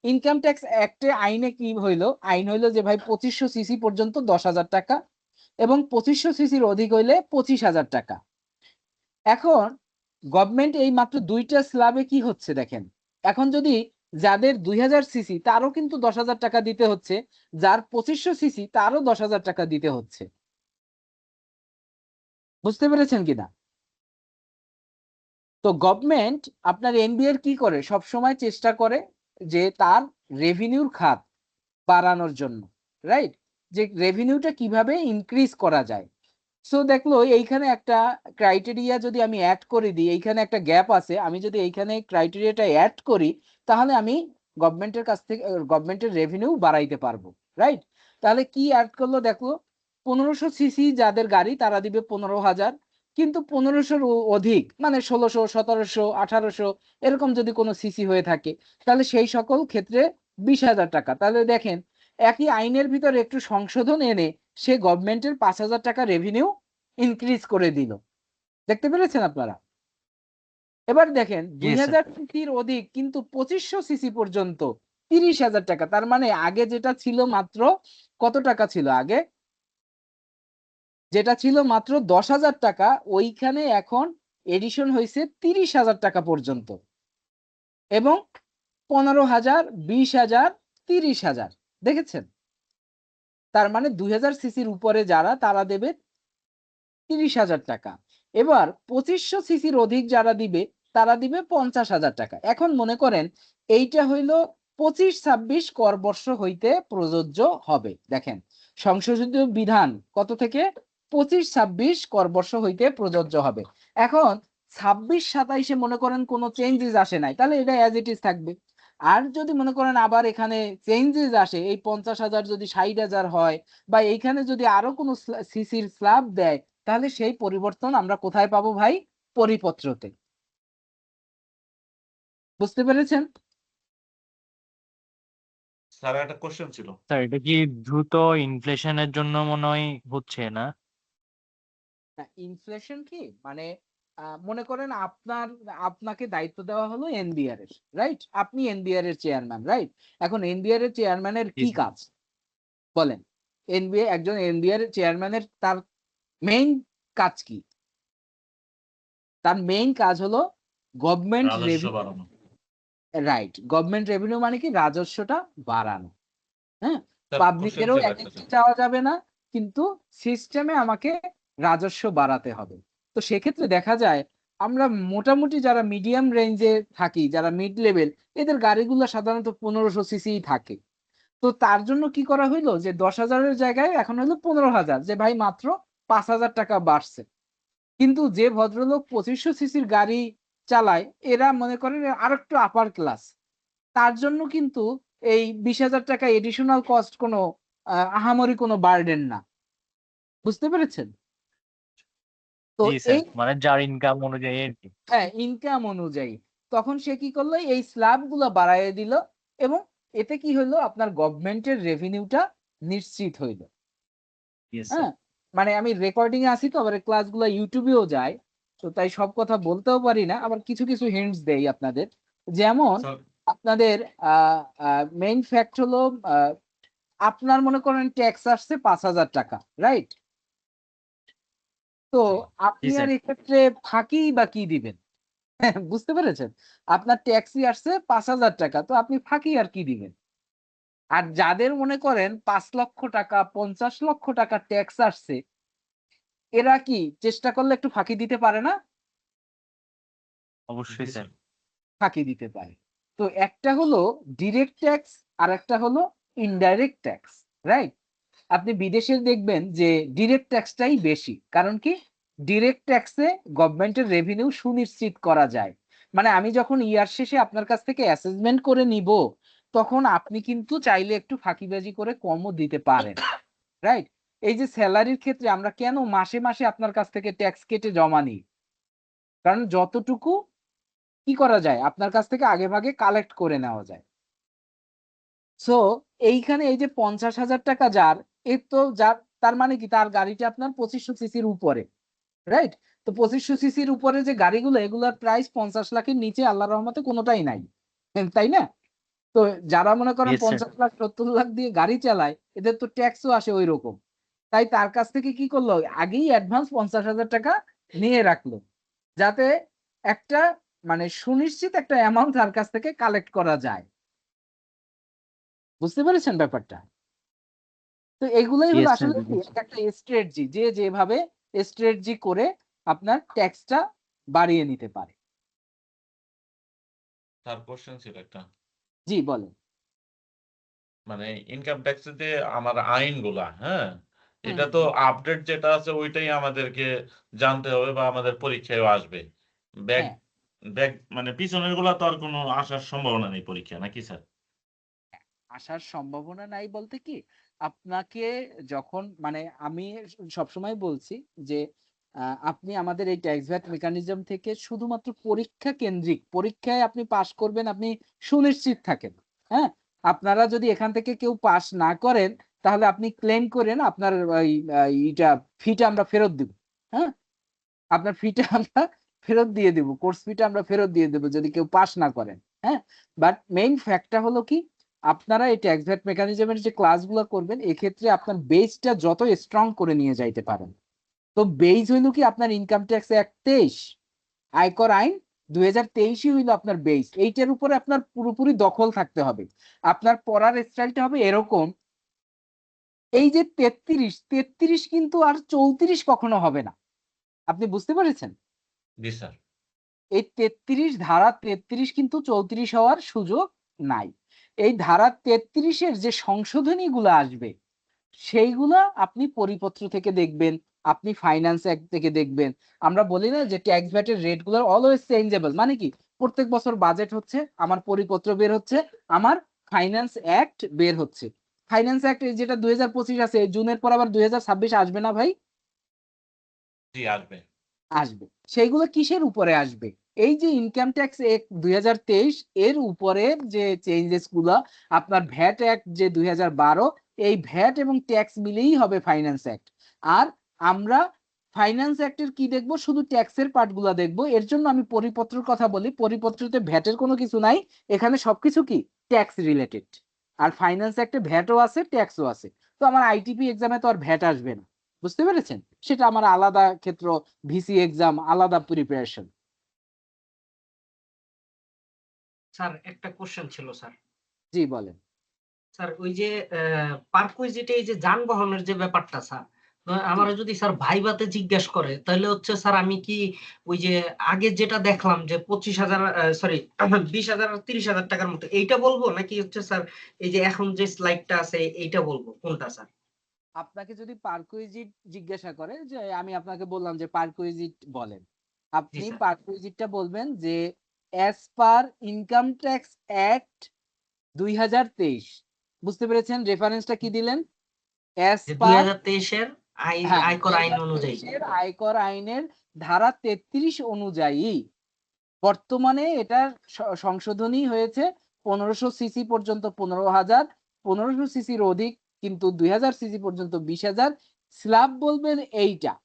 ইনকাম ট্যাক্স অ্যাক্টে আইনে কি হইলো? আইন হইলো যে ভাই 2500 সিসি পর্যন্ত 10,000 টাকা, এবং 2500 সিসির অধিক হইলে 25,000 টাকা। এখন গভর্নমেন্ট এই মাত্র দুইটা স্ল্যাবে কি হচ্ছে দেখেন, এখন যদি যাদের 2000 সিসি তারও কিন্তু 10,000 টাকা দিতে হচ্ছে, যার 2500 সিসি তারও 10,000 টাকা দিতে হচ্ছে। বুঝতে পেরেছেন কিনা? তো গভর্নমেন্ট আপনার এনবিআর কি করে? সব সময় চেষ্টা করে যে তার রেভিনিউর খাত বাড়ানোর জন্য, রাইট? যে রেভিনিউটা কিভাবে ইনক্রিজ করা যায়। সো দেখলো এইখানে একটা ক্রাইটেরিয়া যদি আমি অ্যাড করে দিই, এইখানে একটা গ্যাপ আছে, আমি যদি এইখানে ক্রাইটেরিয়াটা অ্যাড করি তাহলে আমি গভর্নমেন্টের কাছ থেকে গভর্নমেন্টের রেভিনিউ বাড়াইতে পারবো, রাইট? তাহলে কি অ্যাড করলো দেখলো, 1500 সিসি যাদের গাড়ি তারা দিবে 15,000, কিন্তু 1500-র অধিক মানে 1600, 1700, 1800 এরকম যদি কোনো সিসি হয়ে থাকে তাহলে সেই সকল ক্ষেত্রে 20,000 টাকা। তাহলে দেখেন একই আইনের ভিতরে একটু সংশোধন এনে সে গভর্নমেন্টের 5,000 টাকা রেভিনিউ ইনক্রিজ করে দিল। দেখতে পেরেছেন আপনারা? এবার দেখেন জি স্যার 2000 সিসির অধিক কিন্তু 2500 সিসি পর্যন্ত 30,000 টাকা। তার মানে আগে যেটা ছিল মাত্র কত টাকা ছিল? আগে যেটা ছিল মাত্র 10,000 টাকা, ওইখানে এখন এডিশন হয়েছে 30,000 টাকা পর্যন্ত, এবং 15,000, 20,000, 30,000। দেখেছেন? তার মানে 2000 সিসির উপরে যারা তারা দেবে 30,000 টাকা। এবার 2500 সিসির অধিক যারা দিবে তারা দিবে 50,000 টাকা। এখন মনে করেন এইটা হইল 25-26 কর বর্ষ হইতে প্রযোজ্য হবে। দেখেন সংশোধিত বিধান কত থেকে? 25-26 কর বর্ষ হইতে প্রযোজ্য হবে। এখন 26-27-এ মনে করেন কোনো চেঞ্জেস আসে নাই, তাহলে এটা অ্যাজ ইট ইজ থাকবে। আর যদি মনে করেন আবার এখানে চেঞ্জেস আসে, এই 50,000 যদি 60,000 হয়, বা এইখানে যদি আরো কোনো সিসির স্ল্যাব দেয়, তাহলে সেই পরিবর্তন আমরা কোথায় পাবো ভাই? পরিপত্রতে। বুঝতে পেরেছেন? স্যার একটা কোশ্চেন ছিল। স্যার এটা কি দ্রুত ইনফ্লেশনের জন্য মনে হয় হচ্ছে না? ইনফ্লেশন কি মানে, মনে করেন আপনাকে দায়িত্ব দেওয়া হলো এনবিআর এর, রাইট? আপনি এনবিআর এর চেয়ারম্যান, রাইট? এখন এনবিআর এর চেয়ারম্যানের জি কি স্যার কাজ বলেন? একজন এনবিআর এর চেয়ারম্যানের তার মেইন কাজ কি? তার মেইন কাজ হলো গভর্নমেন্ট রাজস্ব রেভিনিউ, বাড়ানো। রাইট, গভর্নমেন্ট রেভিনিউ মানে কি রাজস্বটা বাড়ানো। হ্যাঁ, স্যার কোশ্চেন পাবলিকেরও ছিল একটা এগেইনস্টে স্যার। যাওয়া যাবে না, কিন্তু সিস্টেমে আমাকে রাজস্ব বাড়াতে হবে। তো সেক্ষেত্রে দেখা যায় আমরা মোটামুটি যারা মিডিয়াম রেঞ্জে থাকি, যারা মিড লেভেল, এদের গাড়িগুলো সাধারণত 1500 সিসি থাকে। তো তার জন্য কি করা হইলো যে 10,000-এর জায়গায় এখন হলো 15,000, যে ভাই মাত্র 5,000 টাকা বাড়ছে। কিন্তু যে ভদ্রলোক 2500 সিসির গাড়ি চালায়, এরা মনে করেন আর একটু আপার ক্লাস, তার জন্য কিন্তু এই 20,000 টাকা এডিশনাল কস্ট কোনো আহামরি কোনো বার্ডেন না। বুঝতে পেরেছেন? তো জি স্যার, এই, মানে যার ইনকাম অনুযায়ী আর কি। হ্যাঁ, ইনকাম অনুযায়ী তখন সে কি করলো, এই স্ল্যাব গুলো বাড়াইয়ে দিল, এবং এতে কি হইলো, আপনার গভর্নমেন্টের রেভিনিউটা নিশ্চিত হইলো। Yes sir. হ্যাঁ, মানে আমি রেকর্ডিং এ আসি তো, আবার ক্লাসগুলো ইউটিউবেও যায়, তো তাই সব কথা বলতেও পারি না, আবার কিছু কিছু হিন্টস দেই আপনাদের। যেমন স্যার আপনাদের মেইন ফ্যাক্ট হলো, আপনার মনে করেন ট্যাক্স আসছে 5,000 টাকা, রাইট? তো জি আপনি আর স্যার। এক্ষেত্রে ফাঁকি বা কি দিবেন? বুঝতে পেরেছেন? আপনার ট্যাক্সই আসছে 5,000 টাকা, তো আপনি ফাঁকি আর কি দিবেন? আর যাদের মনে করেন 5 লক্ষ টাকা, 50 লক্ষ টাকা ট্যাক্স আসছে, এরা কি চেষ্টা করলে একটু ফাঁকি দিতে পারে না? অবশ্যই জি স্যার। স্যার। ফাঁকি দিতে পারে। তো একটা হলো ডিরেক্ট ট্যাক্স, আর একটা হলো ইনডাইরেক্ট ট্যাক্স, রাইট? আপনি বিদেশে দেখবেন যে ডিরেক্ট ট্যাক্সটাই বেশি, কারণ কি, ডিরেক্ট ট্যাক্সে গভর্নমেন্টের রেভিনিউ সুনিশ্চিত করা যায়। মানে আমি যখন ইয়ার শেষে আপনার কাছ থেকে অ্যাসেসমেন্ট করে নিব, তখন আপনি কিন্তু চাইলে একটু ফাঁকিবাজি করে কমও দিতে পারেন, রাইট? এই যে স্যালারির ক্ষেত্রে আমরা কেন মাসে মাসে আপনার কাছ থেকে ট্যাক্স কেটে জমা নিই? কারণ যতটুকু কি করা যায়, আপনার কাছ থেকে আগে ভাগে কালেক্ট করে নেওয়া যায়। সো এইখানে এই যে 50,000 টাকা যার, এর তো যার, তার মানে কি, তার গাড়িটা আপনার 2500 সিসির উপরে, রাইট? তো 2500 সিসির উপরে যে গাড়িগুলো, এগুলার প্রাইস 50 লাখের নিচে আল্লাহর রহমতে কোনোটাই নাই, তাই না? তো যারা মনে করেন ইয়েস স্যার। 50 লাখ 70 লাখ দিয়ে গাড়ি চালায়, এদের তো ট্যাক্সও আসে ওই রকম। তাই তার কাছ থেকে কি করলো, আগেই অ্যাডভান্স 50,000 টাকা নিয়ে রাখলো, যাতে একটা মানে সুনিশ্চিত একটা অ্যামাউন্ট তার কাছ থেকে কালেক্ট করা যায়। বুঝতে পেরেছেন ব্যাপারটা? তো এগুলাই হলো ইয়েস স্যার, আসলে কি বুঝেছি। একটা স্ট্র্যাটেজি, যে যেভাবে স্ট্র্যাটেজি করে আপনার ট্যাক্সটা বাড়িয়ে নিতে পারে। স্যার কোশ্চেন ছিল একটা। জি বলেন। মানে ইনকাম ট্যাক্সের যে আমার আইনগুলা, হ্যাঁ, হুম এটা হুম তো হুম। আপডেট যেটা আছে ওইটাই আমাদেরকে জানতে হবে বা আমাদের পরীক্ষায়ও আসবে। ব্যাক হ্যাঁ, ব্যাক মানে পিছনের গুলা তো আর কোনো আসার সম্ভাবনা নেই পরীক্ষা, নাকি স্যার? আসার সম্ভাবনা নাই বলতে কি, আপনাকে যখন মানে আমি সবসময় বলছি যে আপনি আমাদের এই ট্যাক্স ভ্যাট মেকানিজম থেকে শুধুমাত্র পরীক্ষা কেন্দ্রিক, পরীক্ষায় আপনি পাশ করবেন, আপনি সুনিশ্চিত থাকেন। হ্যাঁ, আপনারা যদি এখান থেকে কেউ পাস না করেন, তাহলে আপনি ক্লেম করেন, আপনার ওই এইটা ফিটা আমরা ফেরত দিব। হ্যাঁ, আপনার ফিটা আমরা ফেরত দিয়ে দিব, কোর্স ফিটা আমরা ফেরত দিয়ে দেবো যদি কেউ পাস না করেন। হ্যাঁ, বাট মেইন ফ্যাক্টটা হলো কি, আপনারা এই ট্যাক্স ভ্যাট মেকানিজমের যে ক্লাসগুলো করবেন, এক্ষেত্রে আপনার বেসটা যত স্ট্রং করে নিয়ে যাইতে পারেন। তো বেস হইলো কি, আপনার ইনকাম ট্যাক্স অ্যাক্ট 23, আয়কর আইন 2023 হইলো আপনার বেস। এইটার উপরে আপনার পুরোপুরি দখল থাকতে হবে। আপনার পড়ার স্টাইলটা হবে এরকম, এই যে 33 কিন্তু আর 34 কখনো হবে না। আপনি বুঝতে পেরেছেন? জি স্যার। এই 33 ধারা 33 কিন্তু 34 হওয়ার সুযোগ নাই। এই ধারা 33-এর যে সংশোধনী গুলো আসবে, সেইগুলা আপনি পরিপত্র থেকে দেখবেন, আপনি ফাইন্যান্স অ্যাক্ট থেকে দেখবেন। আমরা বলি না যে ট্যাক্স ভ্যাটের রেট গুলো অলওয়েজ চেঞ্জেবল, মানে কি, প্রত্যেক বছর বাজেট হচ্ছে, আমার পরিপত্র বের হচ্ছে, আমার ফাইন্যান্স অ্যাক্ট বের হচ্ছে। ফাইন্যান্স অ্যাক্ট যেটা 2025 আছে, এই জুনের পর আবার 2026 আসবে না ভাই? জি আসবে। আসবে। সেইগুলো কিসের উপরে আসবে? এই যে ইনকাম ট্যাক্স অ্যাক্ট 2023, এর উপরে যে চেঞ্জেস গুলো, আপনার ভ্যাট অ্যাক্ট যে 2012, এই ভ্যাট এবং ট্যাক্স মিলেই হবে ফাইন্যান্স অ্যাক্ট। আর আমরা ফাইন্যান্স অ্যাক্টের কি দেখবো, শুধু ট্যাক্সের পার্ট গুলা দেখবো। এর জন্য আমি পরিপত্রের কথা বলি, পরিপত্রতে ভ্যাটের কোনো কিছু নাই, এখানে সবকিছু কি ট্যাক্স রিলেটেড। আর ফাইন্যান্স অ্যাক্টে ভ্যাটও আছে, ট্যাক্সও আছে। তো আমার আইটিপি এক্সামে তো আর ভ্যাট আসবে না, বুঝতে পেরেছেন? সেটা আমার আলাদা ক্ষেত্র, ভিসি এক্সাম আলাদা প্রিপারেশন। স্যার একটা কোশ্চেন ছিল স্যার। জি বলেন। স্যার ওই যে পারকুইজিটে এই যে যানবাহনের যে ব্যাপারটা স্যার, জি। আমারে যদি স্যার ভাইভাতে জিজ্ঞেস করে তাহলে হচ্ছে স্যার আমি কি ওই যে আগে যেটা দেখলাম যে 25,000 সরি 20,000 আর 30,000 টাকার মতো এইটা বলবো নাকি হচ্ছে স্যার এই যে এখন যে স্লাইডটা আছে এইটা বলবো কোনটা স্যার? আপনাকে যদি পারকুইজিট জিজ্ঞাসা করে, যে আমি আপনাকে বললাম যে পারকুইজিট বলেন, জি আপনি স্যার। পারকুইজিটটা বলবেন যে as per income tax act 2023। বুঝতে পেরেছেন? রেফারেন্সটা কি দিলেন? অ্যাজ যে পার 2023 এর হ্যাঁ আয়কর আইন অনুযায়ী। 2023 এর আয়কর আইনের ধারা 33 অনুযায়ী বর্তমানে এটা সংশোধনী হয়েছে 1500 সিসি পর্যন্ত 15,000, 1500 সিসির অধিক কিন্তু 2000 সিসি পর্যন্ত 20,000। স্ল্যাব বলবেন এইটা, জি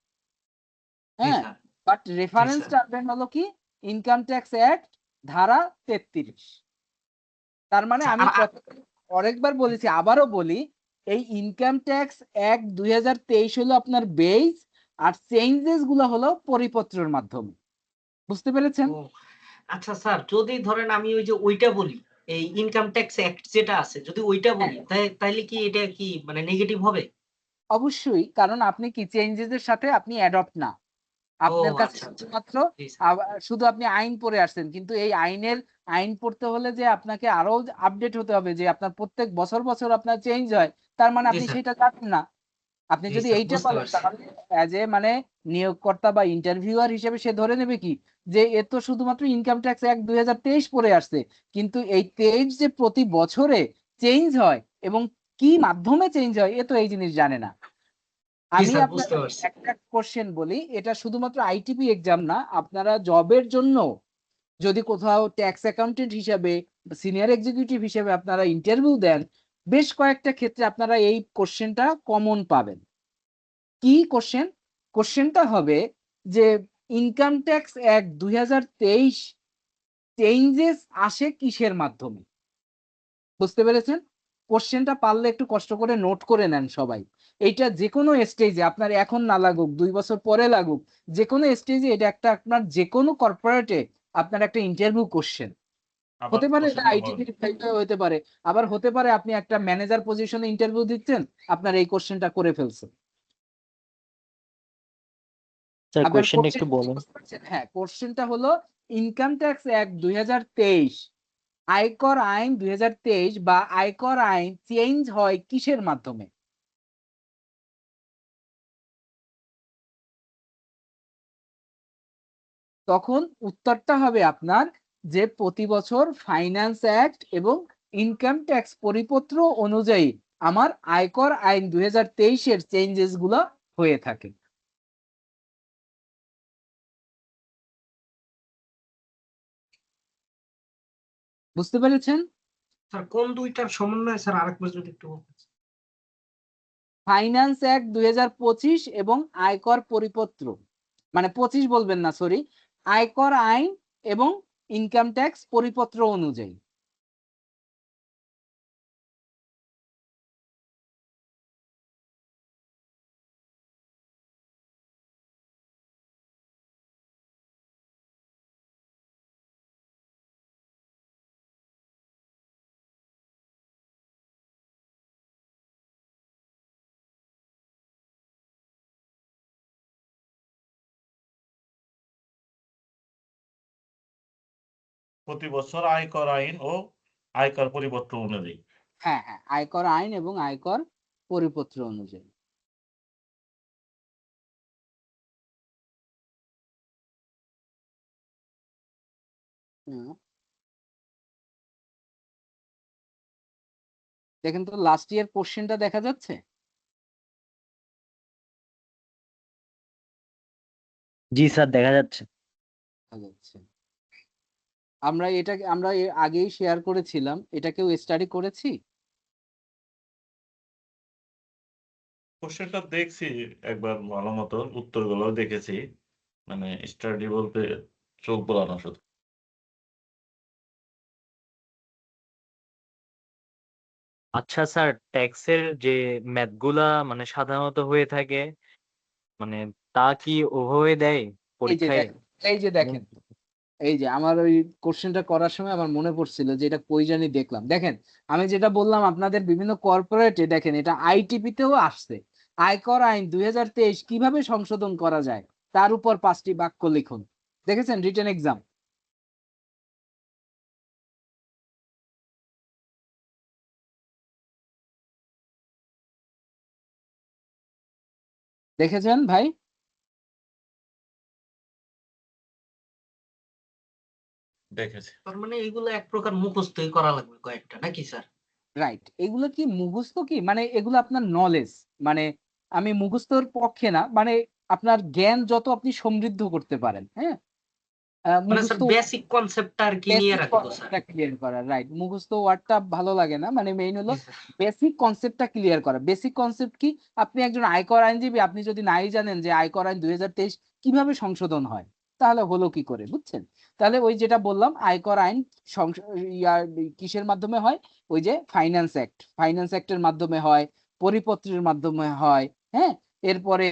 হ্যাঁ, স্যার। বাট জি রেফারেন্স স্যার। টানবেন হলো কি ইনকাম ট্যাক্স অ্যাক্ট ধারা 33। তার মানে আচ্ছা, আমি অনেকবার বলেছি, আবারও বলি, এই ইনকাম ট্যাক্স অ্যাক্ট 2023 হলো আপনার বেস, আর চেঞ্জেস গুলো হলো পরিপত্রের মাধ্যমে। বুঝতে পেরেছেন? ও আচ্ছা স্যার, যদি ধরেন আমি ওই যে ওইটা বলি, এই ইনকাম ট্যাক্স অ্যাক্ট যেটা আছে যদি ওইটা বলি তাইলে কি এটা কি মানে নেগেটিভ হবে? অবশ্যই, কারণ আপনি কি চেঞ্জেস এর সাথে আপনি অ্যাডপ্ট না। ও আপনার কাছে আচ্ছা আচ্ছা। শুধুমাত্র জি স্যার। শুধু আপনি আইন পড়ে আসছেন, কিন্তু এই আইন পড়তে হলে যে আপনাকে আরো আপডেট হতে হবে, যে আপনার প্রত্যেক বছর বছর আপনার চেঞ্জ হয়, তার মানে জি আপনি স্যার। সেটা জানেন না। আপনি জি যদি স্যার, এইটা বুঝতে বলেন, পারছি। তাহলে অ্যাজ এ মানে নিয়োগকর্তা বা ইন্টারভিউয়ার হিসেবে সে ধরে নেবে কি, যে এ তো শুধুমাত্র ইনকাম ট্যাক্স অ্যাক্ট 2023 পড়ে আসছে, কিন্তু এই তেইশ যে প্রতি বছরে চেঞ্জ হয় এবং কি মাধ্যমে চেঞ্জ হয়, এ তো এই জিনিস জানে না। জি আমি স্যার, বুঝতে আপনাকে পারছি। একটা কোশ্চেন বলি, এটা শুধুমাত্র আইটিপি এক্সাম না, আপনারা জবের জন্য যদি কোথাও ট্যাক্স অ্যাকাউন্টেন্ট হিসাবে, সিনিয়র এক্সিকিউটিভ হিসেবে আপনারা ইন্টারভিউ দেন, বেশ কয়েকটা ক্ষেত্রে আপনারা এই কোশ্চেনটা কমন পাবেন। কি কোশ্চেন? কোশ্চেনটা হবে যে ইনকাম ট্যাক্স অ্যাক্ট 2023 চেঞ্জেস আসে কিসের মাধ্যমে? বুঝতে পেরেছেন? কোশ্চেনটা পারলে একটু কষ্ট করে নোট করে নেন সবাই। এইটা যেকোনো স্টেজে আপনার এখন না লাগুক, ২ বছর পরে লাগুক, যেকোনো স্টেজে এটা একটা আপনার যেকোনো কর্পোরেটে আপনার একটা ইন্টারভিউ কোশ্চেন। আবার হতে পারে এটা কোশ্চেনটা আইটি বলেন। ভেরিফাইড হতে পারে। আবার হতে পারে আপনি একটা ম্যানেজার পজিশনে ইন্টারভিউ দিচ্ছেন, আপনার এই কোশ্চেনটা করে ফেলছেন। স্যার আপনার কোয়েশ্চেনটা কোশ্চেন একটু বলুন। বুঝতে পারছেন? হ্যাঁ, কোশ্চেনটা হলো ইনকাম ট্যাক্স অ্যাক্ট 2023, আয়কর আইন 2023 বা আয়কর আইন চেঞ্জ হয় কিসের মাধ্যমে? তখন উত্তরটা হবে আপনার যে প্রতি বছর ফাইন্যান্স অ্যাক্ট এবং ইনকাম ট্যাক্স পরিপত্র অনুযায়ী আমার আয়কর আইন 2023 এর চেঞ্জেস গুলো হয়ে থাকে। বুঝতে পেরেছেন? স্যার কোন দুইটার সমন্বয় স্যার আরেকবার যদি একটু বলতেন। ফাইন্যান্স অ্যাক্ট 2025 এবং আয়কর পরিপত্র, মানে 25 বলবেন না, সরি, আয়কর আইন এবং ইনকাম ট্যাক্স পরিপত্র অনুযায়ী। প্রতি বছর আয়কর আইন ও আয়কর পরিপত্র অনুযায়ী। হ্যাঁ, হ্যাঁ, আয়কর আইন এবং আয়কর পরিপত্র অনুযায়ী। হুম। দেখেন তো লাস্ট ইয়ার কোশ্চেনটা দেখা যাচ্ছে? জি স্যার দেখা যাচ্ছে। দেখা যাচ্ছে। আমরা এর আগেই শেয়ার করেছিলাম, এটাকেও স্টাডি করেছি। কোশ্চেনটা দেখছি একবার ভালো মতো, উত্তরগুলো দেখেছি, মানে স্টাডি বলতে চোখ বোলানো শুধু। আচ্ছা স্যার, ট্যাক্সের যে ম্যাথ গুলা মানে সাধারণত হয়ে থাকে মানে তা কি ওভাবে দেয় এই যে পরীক্ষায়? দেখেন, এই যে দেখেন, এই যে আমার ওই কোশ্চেনটা করার সময় আমার মনে পড়ছিল যে এটা কই জানি দেখলাম। দেখেন, আমি যেটা বললাম আপনাদের বিভিন্ন কর্পোরেটে দেখেন এটা আইটিপিতেও আসছে। আয়কর আইন 2023 কিভাবে সংশোধন করা যায় তার উপর 5টি বাক্য লিখুন। দেখেছেন রিটেন এক্সাম? দেখেছেন ভাই? দেখেছি। তার মানে এগুলো এক প্রকার মুখস্থই করা লাগবে কয়েকটা, নাকি স্যার? রাইট, এগুলো কি মুখস্থ কি মানে এগুলো আপনার নলেজ, মানে আমি মুখস্থর পক্ষে না, মানে আপনার জ্ঞান যত আপনি সমৃদ্ধ করতে পারেন, হ্যাঁ। মানে স্যার মুখস্থ বেসিক কনসেপ্টটা আর কি নিয়ে বেসিক রাখবো স্যার। কনসেপ্টটা ক্লিয়ার করা, রাইট। মুখস্থ ওয়ার্ডটা ভালো লাগে না, মানে মেইন হলো জি স্যার। বেসিক কনসেপ্টটা ক্লিয়ার করা। বেসিক কনসেপ্ট কি? আপনি একজন আয়কর আইনজীবী, আপনি যদি নাই জানেন যে আয়কর আইন 2023 কিভাবে সংশোধন হয়, তাহলে হলো কি করে, বুঝছেন? তাহলে ওই যেটা বললাম আয়কর আইন কিসের মাধ্যমে হয়? ওই যে ফাইন্যান্স অ্যাক্ট, ফাইন্যান্স অ্যাক্টের মাধ্যমে হয়, পরিপত্রের মাধ্যমে হয়, হ্যাঁ। এরপরে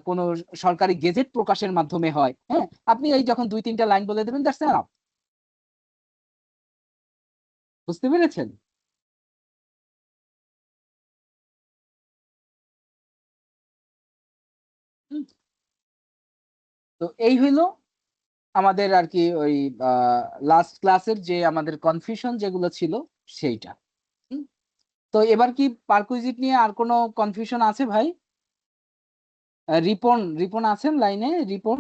কোন সরকারি গেজেট প্রকাশের মাধ্যমে হয়, হ্যাঁ। আপনি এই যখন 2-3টা লাইন বলে দেবেন, দ্যাটস এনাফ। বুঝতে পেরেছেন? হুম। তো এই হইলো আমাদের আর কি ওই লাস্ট ক্লাসের যে আমাদের কনফিউশন যেগুলো ছিল সেইটা। হুম। তো এবার কি পারকুইজিট নিয়ে আর কোনো কনফিউশন আছে ভাই? রিপন, রিপন আছেন লাইনে? রিপন?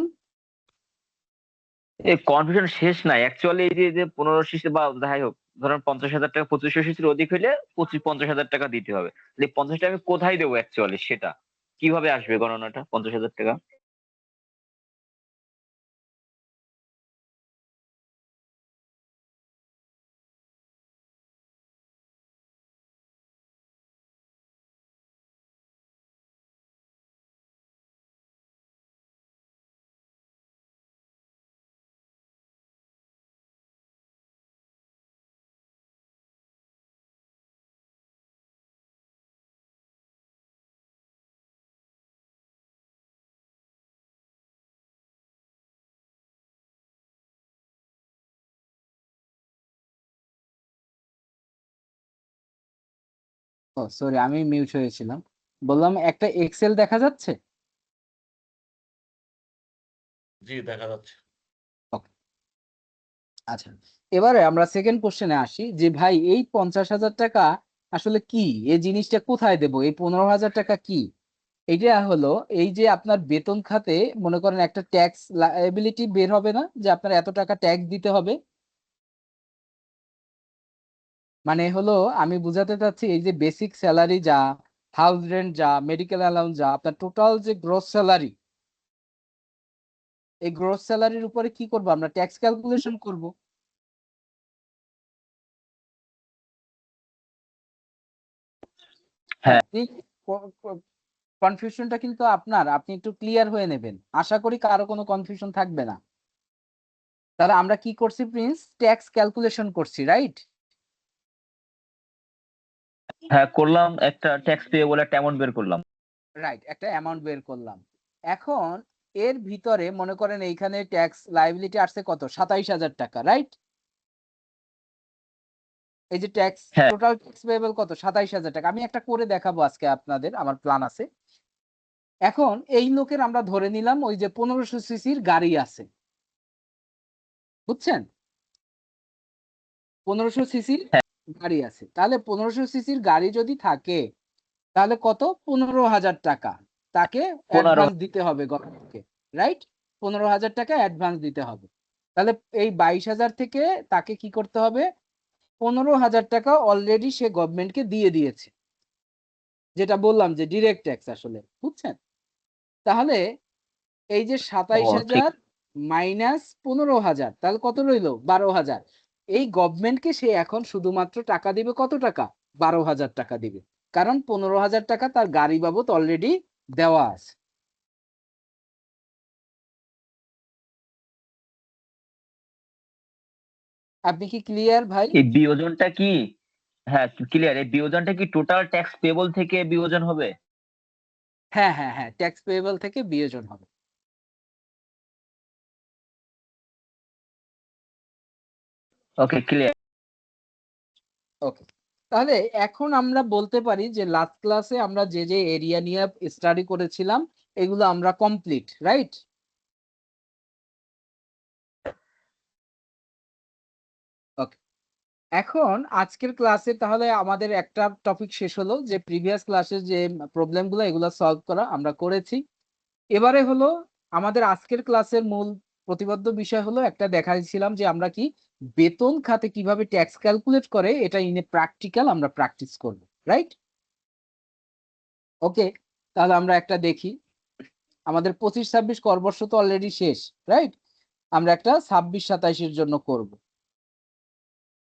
এই কনফিউশন শেষ নাই অ্যাকচুয়ালি। এই যে যে 15 সিসি বা যাই হোক, ধরেন 50,000 টাকা, 2500 সিসির অধিক হইলে 50,000 টাকা দিতে হবে। এই 50 টাকা আমি কোথায় দেবো অ্যাকচুয়ালি, সেটা কিভাবে আসবে গণনাটা 50,000 টাকা? ও সরি, আমি মিউট হয়েছিলাম। বললাম একটা এক্সেল দেখা যাচ্ছে? জি, দেখা যাচ্ছে। Okay, আচ্ছা। এবারে আমরা সেকেন্ড কোশ্চেনে আসি যে ভাই এই 50,000 টাকা আসলে কি, এই জিনিসটা কোথায় দেব, এই 15,000 টাকা কি? এটা হলো এই যে আপনার বেতন খাতে মনে করেন একটা ট্যাক্স লায়াবিলিটি বের হবে না, যে আপনার এত টাকা ট্যাক্স দিতে হবে। মানে হলো আমি বুঝাতে চাচ্ছি এই যে বেসিক স্যালারি যা, হাউস রেন্ট যা, মেডিকেল অ্যালাউন্স যা, আপনার টোটাল যে গ্রোস স্যালারি, এই গ্রোস স্যালারির উপরে কি করব আমরা? ট্যাক্স ক্যালকুলেশন করব। হ্যাঁ। আপনি কনফিউশনটা কিন্তু আপনার, আপনি একটু ক্লিয়ার হয়ে নেবেন। আশা করি কারো কোনো কনফিউশন থাকবে না। তাহলে আমরা কি করছি প্রিন্স? ট্যাক্স ক্যালকুলেশন করছি, রাইট? হ্যাঁ করলাম, একটা ট্যাক্স পেয়েবল একটা অ্যামাউন্ট বের করলাম। রাইট, একটা অ্যামাউন্ট বের করলাম। এখন এর ভিতরে মনে করেন এইখানে ট্যাক্স লায়াবিলিটি আসছে কত? 27,000 টাকা, রাইট? এই যে ট্যাক্স, হ্যাঁ টোটাল ট্যাক্স পেয়েবল কত? 27,000 টাকা। আমি একটা করে দেখাবো আজকে আপনাদের, আমার প্ল্যান আছে। এখন এই লোকের আমরা ধরে নিলাম ওই যে 1500 সিসির গাড়ি আছে, বুঝছেন? 1500 সিসির হ্যাঁ গাড়ি আছে। তাহলে 1500 সিসির গাড়ি যদি থাকে তাহলে কত? 15,000 টাকা তাকে 15। অ্যাডভান্স দিতে হবে গভর্নমেন্টকে, রাইট? 15,000 টাকা অ্যাডভান্স দিতে হবে। তাহলে এই 22,000 থেকে তাকে কি করতে হবে? 15,000 টাকা অলরেডি সে গভর্নমেন্টকে দিয়ে দিয়েছে, যেটা বললাম যে ডিরেক্ট ট্যাক্স আসলে, বুঝছেন? তাহলে এই যে ও ঠিক। 27,000 মাইনাস 15,000 তাহলে কত রইলো? 12,000। এই গভর্নমেন্টকে সে এখন শুধুমাত্র টাকা দিবে কত টাকা? 12,000 টাকা দিবে, কারণ 15,000 টাকা তার গাড়ি বাবদ অলরেডি দেওয়া আছে। আপনি কি ক্লিয়ার ভাই? এই বিয়োজনটা কি, হ্যাঁ ক্লিয়ার, এই বিয়োজনটা কি টোটাল ট্যাক্স পেবল থেকে বিয়োজন হবে? হ্যাঁ হ্যাঁ হ্যাঁ, ট্যাক্স পেয়েবল থেকে বিয়োজন হবে। ওকে, ক্লিয়ার। ওকে, তাহলে এখন আমরা বলতে পারি যে লাস্ট ক্লাসে আমরা যে যে এরিয়া নিয়ে স্টাডি করেছিলাম এগুলো আমরা কমপ্লিট, রাইট? ওকে, এখন আজকের ক্লাসে তাহলে আমাদের একটা টপিক শেষ হলো, যে প্রিভিয়াস ক্লাসে যে প্রবলেমগুলো এগুলো সলভ করা আমরা করেছি। এবারে হলো আমাদের আজকের ক্লাসের মূল প্রতিপাদ্য বিষয় হলো একটা দেখাইছিলাম যে আমরা কি বেতন খাতে কিভাবে ট্যাক্স ক্যালকুলেট করে এটা ইনে প্র্যাকটিক্যাল আমরা প্র্যাকটিস করব, রাইট? ওকে, তাহলে আমরা একটা দেখি। আমাদের 25-26 করবর্ষ তো অলরেডি শেষ, রাইট? আমরা একটা 26-27-এর জন্য করব।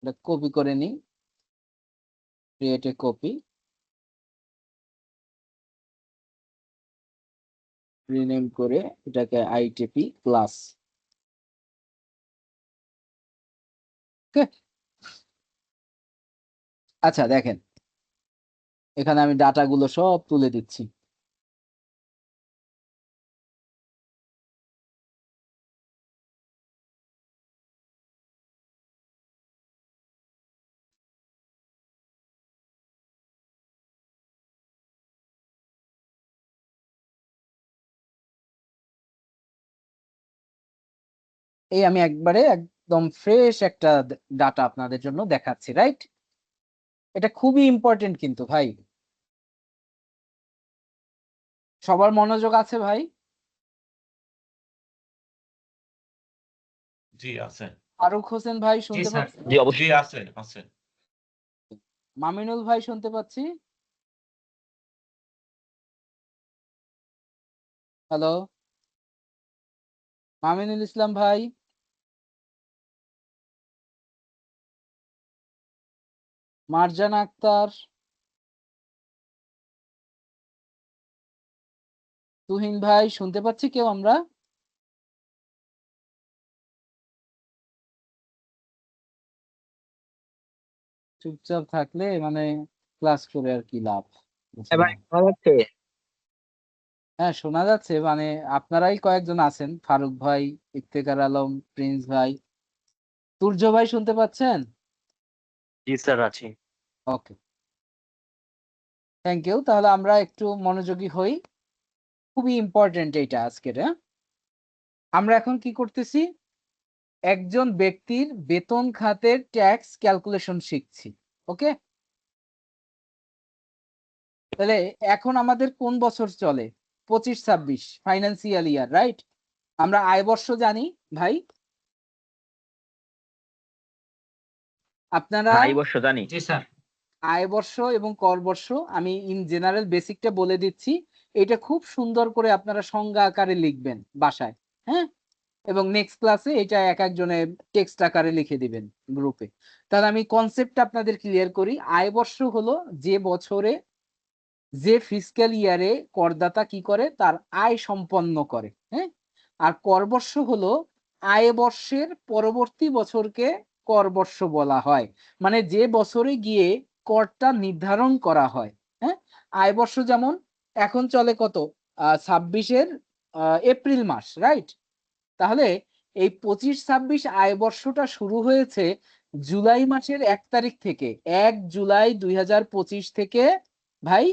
এটা কপি করে নিই, ক্রিয়েট এ কপি, রিনেম করে এটাকে আইটিপি ক্লাস। ওকে, আচ্ছা দেখেন এখানে আমি ডাটাগুলো সব তুলে দিচ্ছি। এই আমি একবারে একদম ফ্রেশ একটা ডাটা আপনাদের জন্য দেখাচ্ছি, রাইট? এটা খুবই ইম্পর্টেন্ট কিন্তু ভাই, সবার মনোযোগ আছে ভাই? জি আছে। ফারুক হোসেন ভাই জি শুনতে স্যার। পাচ্ছেন? জি জি অবশ্যই। আছে আছে। মামিনুল ভাই শুনতে পাচ্ছি। হ্যালো, মামিনুল ইসলাম ভাই, মারজান আক্তার, তুহিন ভাই শুনতে পাচ্ছি কেউ আমরা? চুপচাপ থাকলে মানে ক্লাস করে আর কি লাভ, বুঝছেন ভাই না? শোনা যাচ্ছে? হ্যাঁ শোনা যাচ্ছে, মানে আপনারাই কয়েকজন আছেন, ফারুক ভাই, ইফতেখার আলম, প্রিন্স ভাই, সূর্য ভাই শুনতে পাচ্ছেন? জি স্যার, আছি। ওকে, থ্যাংক ইউ। তাহলে আমরা একটু মনোযোগী হই, খুবই ইম্পর্টেন্ট এইটা আজকের। হ্যাঁ, আমরা এখন কি করতেছি, একজন ব্যক্তির বেতন খাতের ট্যাক্স ক্যালকুলেশন শিখছি। ওকে, তাহলে এখন আমাদের কোন বছর চলে? 25-26 ফাইন্যান্সিয়াল ইয়ার, রাইট? আমরা আয় বর্ষ জানি ভাই, আপনারা হ্যাঁ, এই বর্ষ জানি। জি স্যার। আয় বর্ষ এবং কর বর্ষ আমি ইন জেনারেল বেসিকটা বলে দিচ্ছি, এটা খুব সুন্দর করে আপনারা সংজ্ঞা আকারে লিখবেন বাসায়। হ্যাঁ, এবং নেক্সট ক্লাসে এটা এক একজনে টেক্সট আকারে লিখে দিবেন গ্রুপে। তাহলে আমি কনসেপ্টটা আপনাদের ক্লিয়ার করি। আয় বর্ষ হলো যে বছরে যে ফিসক্যাল ইয়ারে করদাতা কি করে, তার আয় সম্পন্ন করে। হ্যাঁ, আর কর বর্ষ হলো আয় বর্ষের পরবর্তী বছরকে কর বর্ষ বলা হয়, মানে যে বছরে গিয়ে করটা নির্ধারণ করা হয়। হ্যাঁ, আয় বর্ষ যেমন এখন চলে কত, 26-এর এপ্রিল মাস, রাইট? তাহলে এই 25-26 আয় বর্ষটা শুরু হয়েছে জুলাই মাসের 1 তারিখ থেকে, 1 জুলাই 2025 থেকে ভাই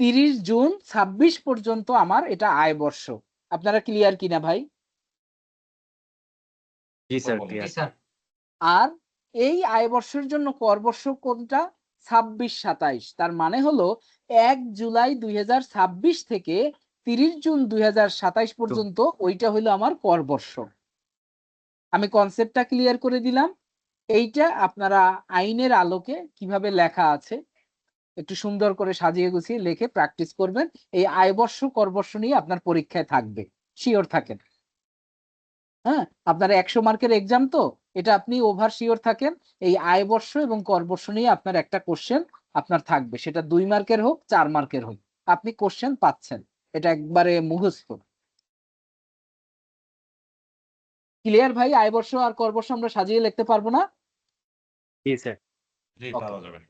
30 জুন 26 পর্যন্ত আমার এটা আয় বর্ষ। আপনারা ক্লিয়ার কিনা ভাই? জি স্যার, জি ক্লিয়ার। স্যার। আর এই আয় বর্ষের জন্য কর বর্ষ কোনটা? 26-27। তার মানে হলো 1 জুলাই 2026 থেকে 30 জুন 2027 পর্যন্ত ওইটা হলো আমার কর বর্ষ। আমি কনসেপ্টটা ক্লিয়ার করে দিলাম। এইটা আপনারা আইনের আলোকে কিভাবে লেখা আছে একটু সুন্দর করে সাজিয়ে গুছিয়ে লিখে প্র্যাকটিস করবেন। এই আয়বর্ষ করবর্ষ নিয়ে আপনার পরীক্ষায় থাকবে, শিওর থাকেন। হ্যাঁ, আপনার 100 মার্কের এক্সাম তো, এটা আপনি ওভার শিওর থাকেন এই আয়বর্ষ এবং করবর্ষ নিয়ে আপনার একটা কোশ্চেন আপনার থাকবে, সেটা 2 মার্কের হোক 4 মার্কের হোক, আপনি কোশ্চেন পাচ্ছেন, এটা একবারে মুখস্থ। ক্লিয়ার ভাই? আয়বর্ষ আর করবর্ষ আমরা সাজিয়ে লিখতে পারবো না? জি স্যার। জি ওকে, পাওয়া যাবে।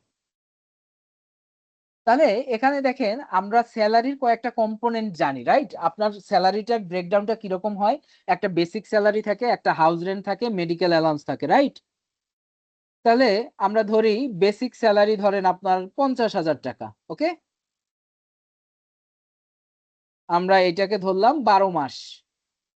তাহলে এখানে দেখেন আমরা স্যালারির কয়েকটা কম্পোনেন্ট জানি, রাইট? আপনার স্যালারিটার ব্রেকডাউনটা কিরকম হয়? একটা বেসিক স্যালারি থাকে, একটা হাউস রেন্ট থাকে, মেডিকেল অ্যালাউন্স থাকে, রাইট? তাহলে আমরা ধরি বেসিক স্যালারি ধরেন আপনার 50,000 টাকা, ওকে? আমরা এটাকে ধরলাম 12 মাস।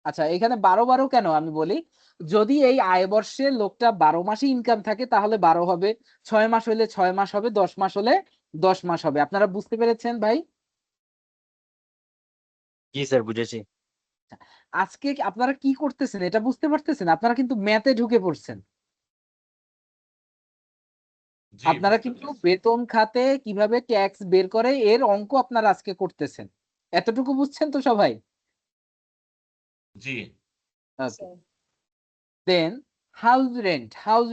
আচ্ছা, এখানে 12 কেন আমি বলি, যদি এই আয় বর্ষে লোকটা 12 মাসই ইনকাম থাকে তাহলে 12 হবে, 6 মাস হলে 6 মাস হবে, 10 মাস হলে 10 মাস হবে। আপনারা বুঝতে পেরেছেন ভাই? জি স্যার, বুঝেছি। আজকে আপনারা কি করতেছেন এটা বুঝতে পারতেছেন? আপনারা কিন্তু ম্যাথে ঢুকে পড়ছেন। জি আপনারা বুঝতে কিন্তু পেরেছি। বেতন খাতে কিভাবে ট্যাক্স বের করে এর অঙ্ক আপনারা আজকে করতেছেন। এতটুকু বুঝছেন তো সবাই? জি দেন হাউস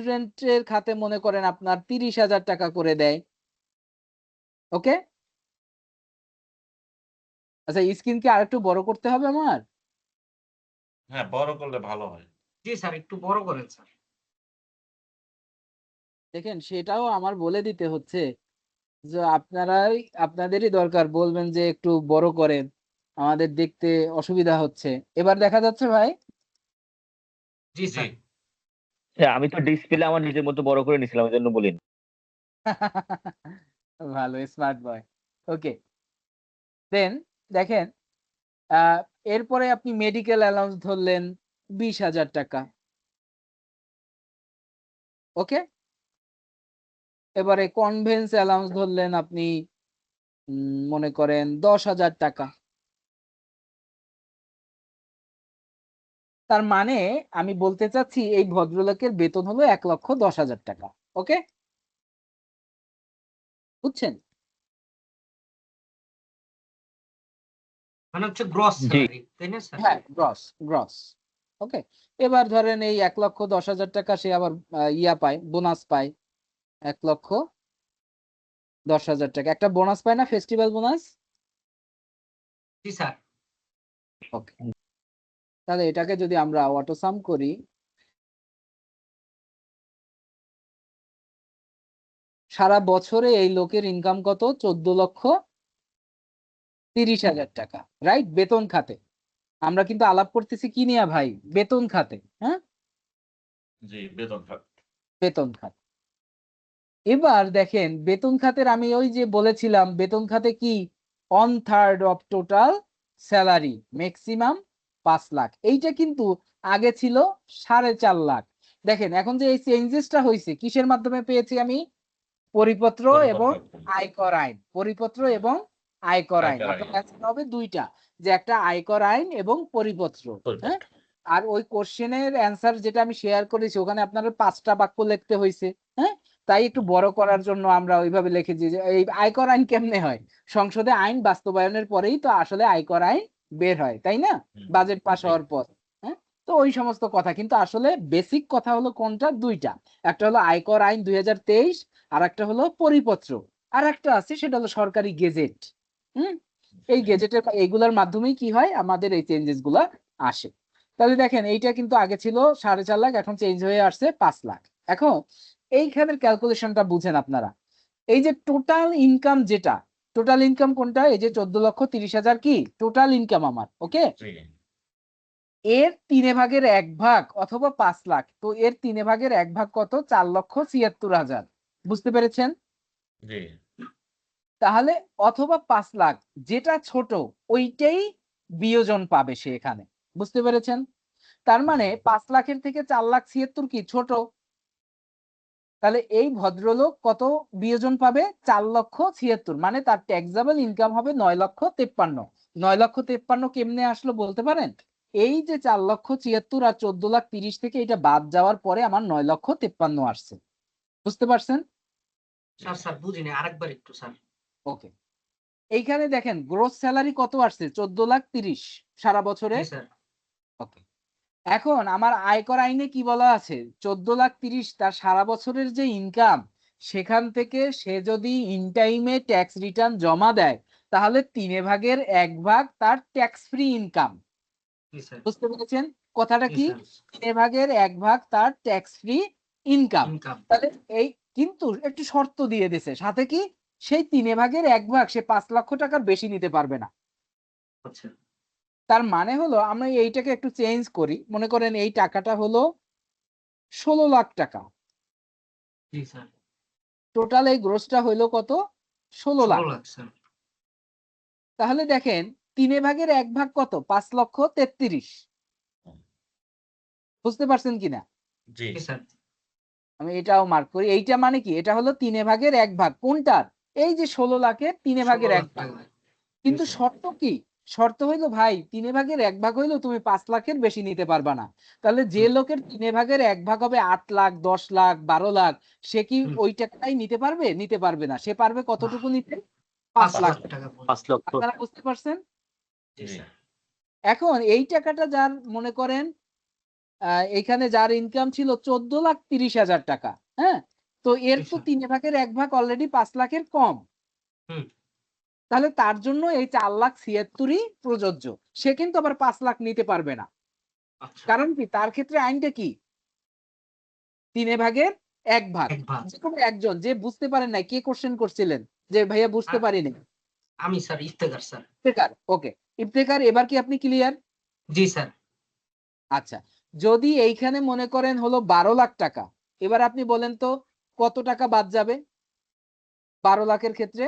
রেন্টের খাতে মনে করেন আপনার 30,000 টাকা করে দেয়, ওকে? আচ্ছা, স্ক্রিন কি আরেকটু বড় করতে হবে আমার? হ্যাঁ, বড় করলে ভালো হয়। জি স্যার, একটু বড় করেন স্যার। দেখেন সেটাও আমার বলে দিতে হচ্ছে যে আপনাদেরই দরকার, বলবেন যে একটু বড় করেন, আমাদের দেখতে অসুবিধা হচ্ছে। এবার দেখা যাচ্ছে ভাই? জি জি স্যার। হ্যাঁ, আমি তো ডিসপ্লে আমার নিজের মতো বড় করে নিছিলাম, এই জন্য বলিনি। ভালো, স্মার্ট বয়। ওকে, দেন দেখেন আহ এরপরে আপনি মেডিকেল অ্যালাউন্স ধরলেন 20,000 টাকা, ওকে? এবারে কনভেন্স অ্যালাউন্স ধরলেন আপনি মনে করেন 10,000 টাকা। তার মানে আমি বলতে চাচ্ছি এই ভদ্রলোকের বেতন হলো 1,10,000 টাকা, ওকে? বুঝছেন? মানে হচ্ছে গ্রস জি। স্যালারি, তাই না স্যার? হ্যাঁ, গ্রস গ্রস। ওকে, এবার ধরেন এই 1,10,000 টাকা সে আবার ইয়া পায়, বোনাস পায়। 1,10,000 টাকা একটা বোনাস পায় না, ফেস্টিভ্যাল বোনাস? জি স্যার। ওকে, তাহলে এটাকে যদি আমরা অটো সাম করি, সারা বছরে এই লোকের ইনকাম কত? 14,30,000 টাকা, রাইট? বেতন খাতে। আমরা কিন্তু আলাপ করতেছি কি নিয়ে ভাই? বেতন খাতে, হ্যাঁ? জি বেতন খাত। বেতন খাত। এবার দেখেন বেতন খাতের আমি ওই যে বলেছিলাম বেতন খাতে কি 1/3 of total salary, maximum 5 lakh. এইটা কিন্তু আগে ছিল 4.5 লাখ। দেখেন এখন যে এই চেঞ্জেসটা হয়েছে কিসের মাধ্যমে পেয়েছি আমি? পরিপত্র এবং পরিপত্র আয়কর আইন। পরিপত্র এবং আয়কর আইন। আয়কর আইন আপনার কাছে হবে দুইটা, যে একটা আয়কর আইন এবং পরিপত্র, হ্যাঁ? পরিপত্র। আর ওই কোশ্চেনের অ্যান্সার যেটা আমি শেয়ার করেছি ওখানে আপনাদের 5টা বাক্য লিখতে হয়েছে, হ্যাঁ? তাই একটু বড় করার জন্য আমরা ওইভাবে লিখেছি যে এই আয়কর আইন কেমনে হয়, সংসদে আইন বাস্তবায়নের পরেই তো আসলে আয়কর আইন বের হয়, তাই না? হুম, বাজেট পাস জি হওয়ার পর, হ্যাঁ? তো ওই সমস্ত কথা কিন্তু আসলে বেসিক কথা হলো কোনটা? দুইটা। একটা হলো আয়কর আইন 2023, আর একটা হলো পরিপত্র, আর একটা আছে সেটা হলো সরকারি গেজেট। হুম, এই গেজেটের এইগুলোর মাধ্যমেই কি হয় আমাদের এই চেঞ্জেস গুলা আসে। তাহলে দেখেন এইটা কিন্তু আগে ছিল 4.5 লাখ, এখন চেঞ্জ হয়ে আসছে 5 লাখ। এখন এইখানের ক্যালকুলেশনটা বুঝেন আপনারা। এই যে টোটাল ইনকাম, যেটা টোটাল ইনকাম কোনটা? এই যে 14,30,000 কি টোটাল ইনকাম আমার, ওকে? জি এর 3/1 অথবা 5 লাখ, তো এর 3/1 কত? 4,76,000। বুঝতে পেরেছেন? জি তাহলে অথবা 5 লাখ, যেটা ছোট ওইটাই বিয়োজন পাবে সে এখানে। বুঝতে পেরেছেন? তার মানে 5 লাখের থেকে 4,76,000 কি ছোট? তাহলে এই ভদ্রলোক কত বিয়োজন পাবে? 4,76,000, মানে তার ট্যাক্সেবল ইনকাম হবে 9,53,000। 9,53,000 কেমনে আসলো বলতে পারেন? এই যে 4,76,000 আর 14,30,000 থেকে এটা বাদ যাওয়ার পরে আমার 9,53,000 আসছে। বুঝতে পারছেন? স্যার স্যার বুঝিনি, আরেকবার একটু স্যার। ওকে, এইখানে দেখেন গ্রোস স্যালারি কত আসছে? 14,30,000 সারা বছরে। জি স্যার। ওকে, এখন আমার আয়কর আইনে কি বলা আছে? 14,30,000 তার সারা বছরের যে ইনকাম, সেখান থেকে সে যদি ইন টাইমে ট্যাক্স রিটার্ন জমা দেয় তাহলে 3/1 তার ট্যাক্স ফ্রি ইনকাম। জি স্যার। বুঝতে পেরেছেন কথাটা জি কি? স্যার। 3/1 তার ট্যাক্স ফ্রি ইনকাম। ইনকাম। তাহলে এই কিন্তু একটু শর্ত দিয়ে দিছে সাথে কি, সেই 3/1 সে 5 লক্ষ টাকার বেশি নিতে পারবে না। আচ্ছা তার মানে হলো আমরা এইটাকে একটু চেঞ্জ করি, মনে করেন এই টাকাটা হলো 16 লাখ টাকা, জি স্যার টোটাল এই গ্রোসটা হইলো কত? 16 লাখ। 16 লাখ স্যার তাহলে দেখেন 3/1 কত? 5,33,000। বুঝতে পারছেন কিনা? জি জি স্যার আমি এটাও মার্ক করি। এইটা মানে কি? এটা হলো 3/1 কোনটার? এই যে 16 লাখের 16 3/1 লাখ টাকা কিন্তু জি স্যার শর্ত কি? শর্ত হইলো ভাই 3/1 হইলো তুমি 5 লাখের বেশি নিতে পারবা না। তাহলে যে হুম, লোকের 3/1 হবে 8 লাখ, 10 লাখ, 12 লাখ, সে কি হুম। ওই টাকাটাই নিতে পারবে? নিতে পারবে না। সে পারবে কতটুকু নিতে? 5 5 লাখ। লাখ টাকা পর্যন্ত 5 লক্ষ। আপনারা বুঝতে পারছেন? জি জি স্যার এখন এই টাকাটা যার মনে করেন এখানে যার ইনকাম ছিল 14,30,000 টাকা, হ্যাঁ? তো এর জি তো স্যার 3/1 অলরেডি 5 লাখের কম। হুম তাহলে তার জন্য এই 4,76,000 প্রযোজ্য। সে কিন্তু আবার 5 লাখ নিতে পারবে না। আচ্ছা কারণ কি? তার ক্ষেত্রে আইনটা কি? 3/1 এক ভাগ যেকোনো একজন যে বুঝতে পারেন নাই, কে কোশ্চেন করছিলেন? যে ভাইয়া বুঝতে আ- পারিনি। আমি স্যার ইফতেখার স্যার ইফতেখার, ওকে। ইফতেখার এবার কি আপনি ক্লিয়ার? জি স্যার আচ্ছা। যদি এইখানে মনে করেন হলো 12 লাখ টাকা, এবার আপনি বলেন তো কত টাকা বাদ যাবে? 12 লাখের ক্ষেত্রে?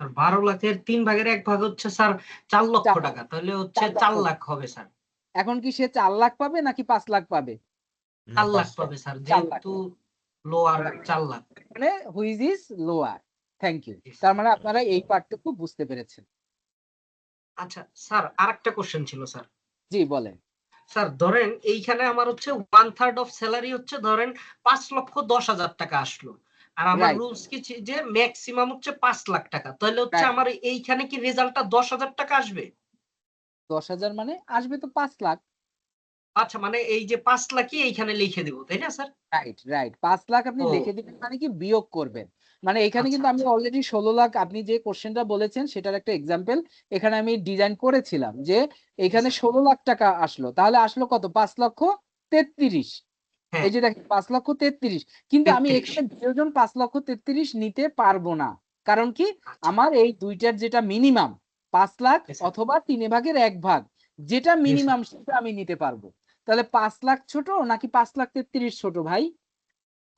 আর 12 লাখের 3/1 হচ্ছে স্যার 4 লক্ষ 4 টাকা তাহলে হচ্ছে 4 4 লক্ষ। লাখ হবে স্যার এখন কি সে 4 লাখ পাবে নাকি 5 লাখ পাবে? না 4 লাখ 5 লাখ পাবে স্যার 4 লাখ। যেহেতু লোয়ার 4 লাখ মানে which is lower. Thank you. জি তার স্যার মানে আপনারা এই পার্টটুকু বুঝতে পেরেছেন। আচ্ছা স্যার আরেকটা কোশ্চেন ছিল স্যার জি বলেন। স্যার ধরেন এইখানে আমার হচ্ছে 1/3 অফ স্যালারি হচ্ছে ধরেন 5,10,000 টাকা আসলো আর আমার রাইট, রুলস কি যে ম্যাক্সিমাম হচ্ছে 5 লাখ টাকা তাহলে হচ্ছে রাইট। আমার এইখানে কি রেজাল্টটা 10,000 টাকা আসবে 10,000 মানে আসবে তো 5 লাখ। আচ্ছা মানে এই যে 5 লাখই এইখানে লিখে দেবো তাই না স্যার রাইট, রাইট। 5 লাখ আপনি ও লিখে দিবেন মানে কি বিয়োগ করবেন। মানে এখানে আচ্ছা কিন্তু আমি আচ্ছা অলরেডি 16 লাখ আপনি যে কোশ্চেনটা বলেছেন সেটার একটা এক্সাম্পল এখানে আমি ডিজাইন করেছিলাম যে জি এখানে স্যার 16 লাখ টাকা আসলো। তাহলে আসলো কত? 5,33,000। হ্যাঁ এই যে দেখেন 5,33,000 কিন্তু আমি 33 এখানে বিয়োজন 5,33,000 নিতে পারবো না। কারণ কি? আচ্ছা আমার এই দুইটার যেটা মিনিমাম 5 লাখ জি স্যার অথবা 3/1 যেটা জি স্যার মিনিমাম সেটা আমি নিতে পারবো। তাহলে 5 লাখ ছোট নাকি 5,33,000 ছোট ভাই?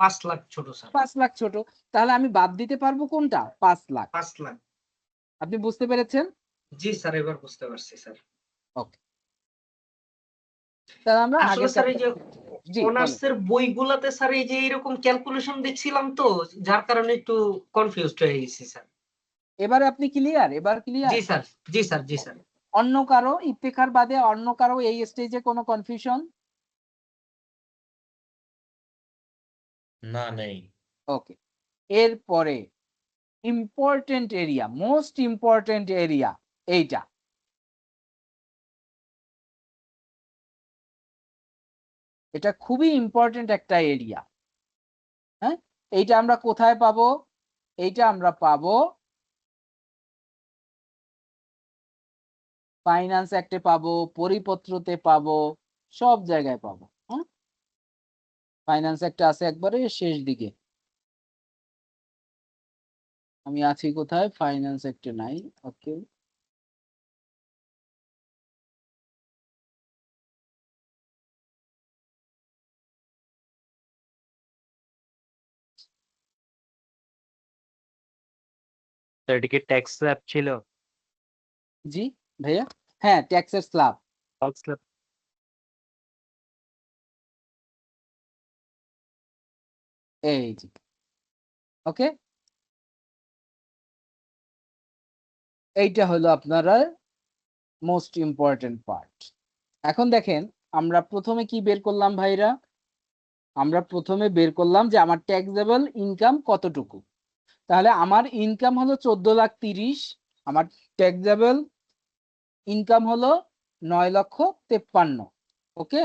5 লাখ ছোট স্যার 5 লাখ ছোট। তাহলে আমি বাদ দিতে পারবো কোনটা? 5 লাখ। 5 লাখ আপনি বুঝতে পেরেছেন? জি স্যার এবার বুঝতে পারছি স্যার ওকে। তাহলে আমরা আসলে আগের স্যার এই কাজটা যে জি বলেন। অনার্সের বইগুলাতে স্যার এই যে এরকম ক্যালকুলেশন দেখছিলাম তো যার কারণে একটু কনফিউজড হয়ে গেছি স্যার এবারে আপনি ক্লিয়ার? এবার ক্লিয়ার? জি স্যার জি স্যার জি স্যার অন্য কারো ইফতেখার বাদে অন্য কারো এই স্টেজে কোনো কনফিউশন? না নেই ওকে। এরপরে important area, most important area এইটা। এটা খুবই ইম্পর্টেন্ট একটা এরিয়া। হ্যাঁ? এইটা আমরা কোথায় পাবো? এইটা আমরা পাবো ফাইন্যান্স অ্যাক্টে পাবো, পরিপত্রতে পাবো, সব জায়গায় পাবো। হ্যাঁ? ফাইন্যান্স অ্যাক্টে আছে একবারে শেষ দিকে। আমি আছি কোথায়? ফাইন্যান্স অ্যাক্টে নাই। ওকে। তো এটা কি ট্যাক্স স্ল্যাব ছিল? জি ভাইয়া? হ্যাঁ, ট্যাক্সের স্ল্যাব। Tax slab. এই যে। ওকে? এইটা হলো আপনারা মোস্ট ইম্পর্টেন্ট পার্ট। এখন দেখেন আমরা প্রথমে কি বের করলাম ভাইরা? আমরা প্রথমে বের করলাম যে আমার ট্যাক্সেবল ইনকাম কতটুকু। তাহলে আমার ইনকাম হলো 14,30,000, আমার ট্যাক্সেবল ইনকাম হলো 9,53,000। ওকে?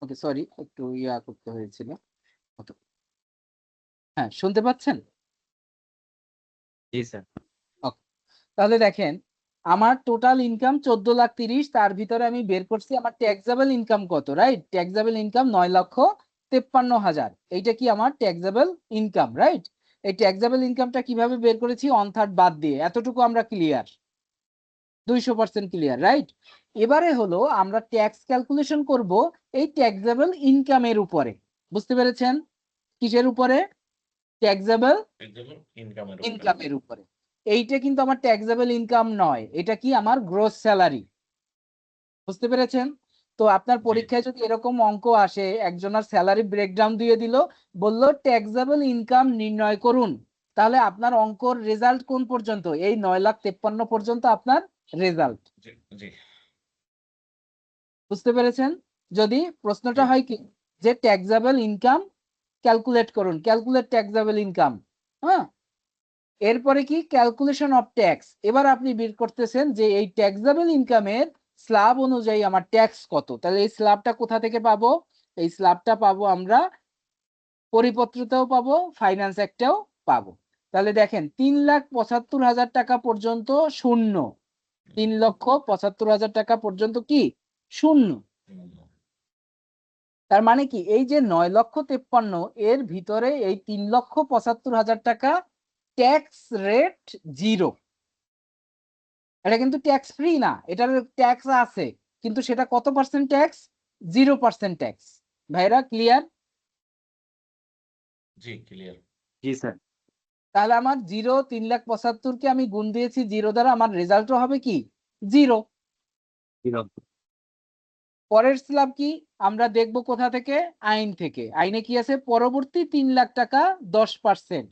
ওকে, সরি একটু ইয়া করতে হয়েছিল। ওকে। হ্যাঁ, শুনতে পাচ্ছেন? জি স্যার। ওকে। তাহলে দেখেন আমার টোটাল ইনকাম 14,30,000, তার ভিতরে আমি বের করছি আমার ট্যাক্সেবল ইনকাম কত, রাইট? Taxable income 9,53,000। এইটা কি আমার ট্যাক্সেবল ইনকাম, রাইট? এই ট্যাক্সেবল ইনকামটা কিভাবে বের করেছি? অন থার্ড বাদ দিয়ে। এতটুকু আমরা ক্লিয়ার, 200% ক্লিয়ার, রাইট? এবারে হলো আমরা ট্যাক্স ক্যালকুলেশন করব এই ট্যাক্সেবল ইনকামের উপরে। বুঝতে পেরেছেন? কিসের উপরে? ট্যাক্সেবল ইনকামের উপরে। ইনকামের উপরে। এইটা কিন্তু আমার ট্যাক্সেবল ইনকাম নয়, এটা কি আমার গ্রোস স্যালারি। বুঝতে পেরেছেন? তো আপনার জি। পরীক্ষায় যদি এরকম অঙ্ক আসে, একজনের স্যালারি ব্রেকডাউন দিয়ে দিল, বললো ট্যাক্সেবল ইনকাম নির্ণয় করুন, তাহলে আপনার অঙ্কর রেজাল্ট কোন পর্যন্ত? এই 9,53,000 পর্যন্ত আপনার রেজাল্ট। জি জি বুঝতে পেরেছেন? যদি প্রশ্নটা জি। হয় কি যে ট্যাক্সেবল ইনকাম ক্যালকুলেট করুন, ক্যালকুলেট ট্যাক্সেবল ইনকাম, হ্যাঁ, এরপরে কি ক্যালকুলেশন অফ ট্যাক্স। এবার আপনি বের করতেছেন যে এই ট্যাক্সেবল ইনকামের স্ল্যাব অনুযায়ী আমার ট্যাক্স কত। তাহলে এই স্ল্যাবটা কোথা থেকে পাবো? এই স্ল্যাবটা পাবো আমরা পরিপত্রতেও পাবো, ফাইন্যান্স অ্যাক্টেও পাবো। তাহলে দেখেন 3,75,000 টাকা পর্যন্ত শূন্য, 3,75,000 টাকা পর্যন্ত কি শূন্য। তার মানে কি এই যে 9,53,000 এর ভিতরে এই 3,75,000 টাকা ট্যাক্স রেট 0। এটা কিন্তু ট্যাক্স ফ্রি না, এটার ট্যাক্স আছে, কিন্তু সেটা কত পার্সেন্ট ট্যাক্স? 0% ট্যাক্স। ভাইরা ক্লিয়ার? জি ক্লিয়ার। জি স্যার। তাহলে আমার 0, 3,75,000 কে আমি গুণ দিয়েছি 0 দ্বারা, আমার রেজাল্টও হবে কি 0। পরের স্ল্যাব কি আমরা দেখব কোথা থেকে? আইন থেকে। আইনে কি আছে? পরবর্তী 3 লাখ টাকা 10%।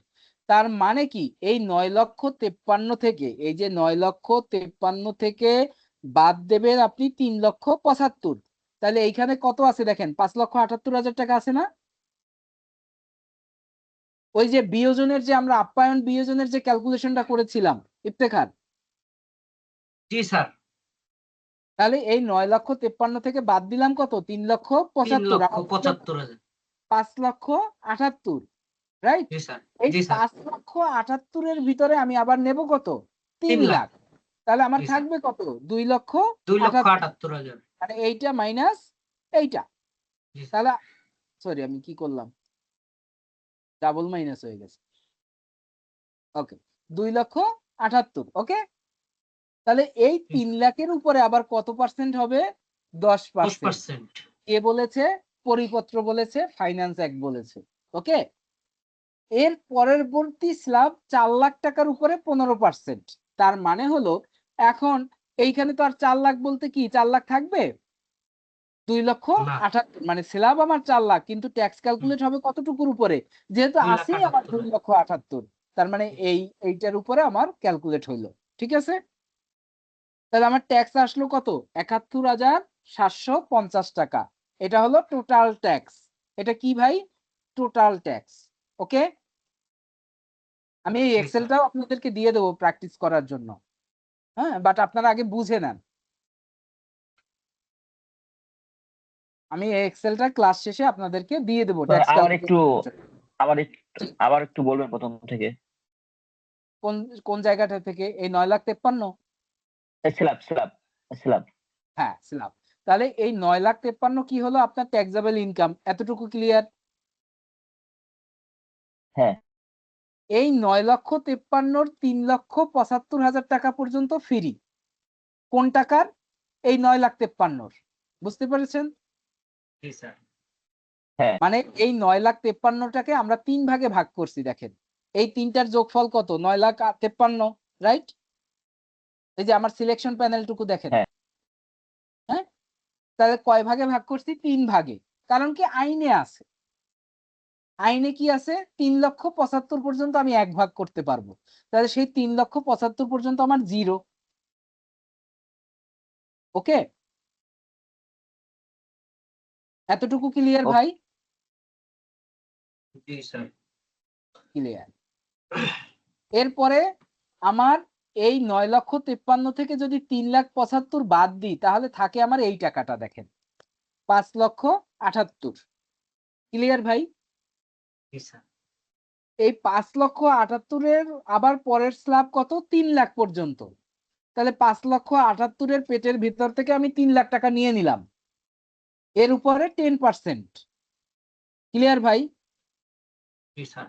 তার মানে কি এই 9,53,000 থেকে, এই যে 9,53,000 থেকে বাদ দেবেন আপনি 3,75,000। তাহলে এইখানে কত আছে দেখেন? 5,78,000 টাকা আছে না? ওই যে বিয়োজনের যে আমরা আপ্যায়ন বিয়োজনের যে ক্যালকুলেশনটা করেছিলাম ইফতেখার, জি স্যার। তাহলে এই 9,53,000 থেকে বাদ দিলাম কত? 3,75,000। আমার 3,75,000। 5,78,000, রাইট? জি স্যার। এই জি স্যার। 5,78,000 এর ভিতরে আমি আবার নেব কত? 3 3 লাখ। লাখ। তাহলে আমার জি স্যার। থাকবে কত? 2,78,000। 2,78,000। মানে এইটা মাইনাস এইটা। জি স্যার। তাহলে সরি আমি কি করলাম, ডাবল মাইনাস হয়ে গেছে। ওকে, 2,78,000। ওকে, তাহলে এই 3 লাখের উপরে আবার কত পার্সেন্ট হবে? 10%। 10%। কে বলেছে? পরিপত্র বলেছে, ফাইন্যান্স অ্যাক্ট বলেছে। ওকে, এর পরবর্তী স্ল্যাব 4 লাখ টাকার উপরে 15%। তার মানে হলো এখন এইখানে তো আর 4 লাখ বলতে কি 4 লাখ থাকবে? 2,78,000 মানে স্ল্যাব আমার 4 লাখ, কিন্তু ট্যাক্স ক্যালকুলেট হবে কতটুকুর উপরে? যেহেতু আছেই আমার 2,78,000। 2,78,000, তার মানে এইটার উপরে আমার ক্যালকুলেট হইলো। ঠিক আছে? তাহলে আমার ট্যাক্স আসলো কত? 71,750 টাকা। এটা হলো টোটাল ট্যাক্স। এটা কি ভাই? Total tax. ওকে, আমি এই জি স্যার। এক্সেলটাও আপনাদেরকে দিয়ে দেবো প্র্যাকটিস করার জন্য, হ্যাঁ, বাট আপনারা আগে বুঝে নেন। আমি এই এক্সেলটা ক্লাস শেষে আপনাদেরকে দিয়ে দেবো স্যার, ট্যাক্স আবার একটু ক্যালকুলেশন। আবার একটু বলবেন প্রথম থেকে। কোন কোন জায়গাটা থেকে? এই 9,53,000। Slab slab slab. হ্যাঁ, স্ল্যাব। তাহলে এই 9,53,000 কি হলো? আপনার ট্যাক্সেবল ইনকাম। এতটুকু ক্লিয়ার? হ্যাঁ। এই 9,53,000 3,75,000 টাকা পর্যন্ত ফ্রি। কোন টাকার? এই 9,53,000। বুঝতে পেরেছেন? জি স্যার। হ্যাঁ। মানে এই 9,53,000টাকে আমরা 3 ভাগে ভাগ করছি। দেখেন এই তিনটার যোগফল কত? 9,53,000, রাইট? এই যে আমার সিলেকশন প্যানেলটুকু দেখেন, হ্যাঁ। হ্যাঁ, তাহলে কয় ভাগে ভাগ করছি? 3 ভাগে। কারণ কি আইনে আছে, আইনে কি আছে? 3,75,000 পর্যন্ত আমি 1 ভাগ করতে পারবো। তাহলে সেই 3,75,000 পর্যন্ত আমার 0। ওকে, এতটুকু ক্লিয়ার ভাই? জি স্যার। ক্লিয়ার। এরপরে আমার এই 9,53,000 থেকে যদি 3,75,000 বাদ দিই, তাহলে থাকে আমার এই টাকাটা দেখেন 5,78,000। ক্লিয়ার ভাই? জি স্যার। এই 5,78,000 এর আবার পরের স্ল্যাব কত? 3 লাখ পর্যন্ত। তাহলে 5,78,000-এর পেটের ভিতর থেকে আমি 3 লাখ টাকা নিয়ে নিলাম, এর উপরে 10%। ক্লিয়ার ভাই? জি স্যার।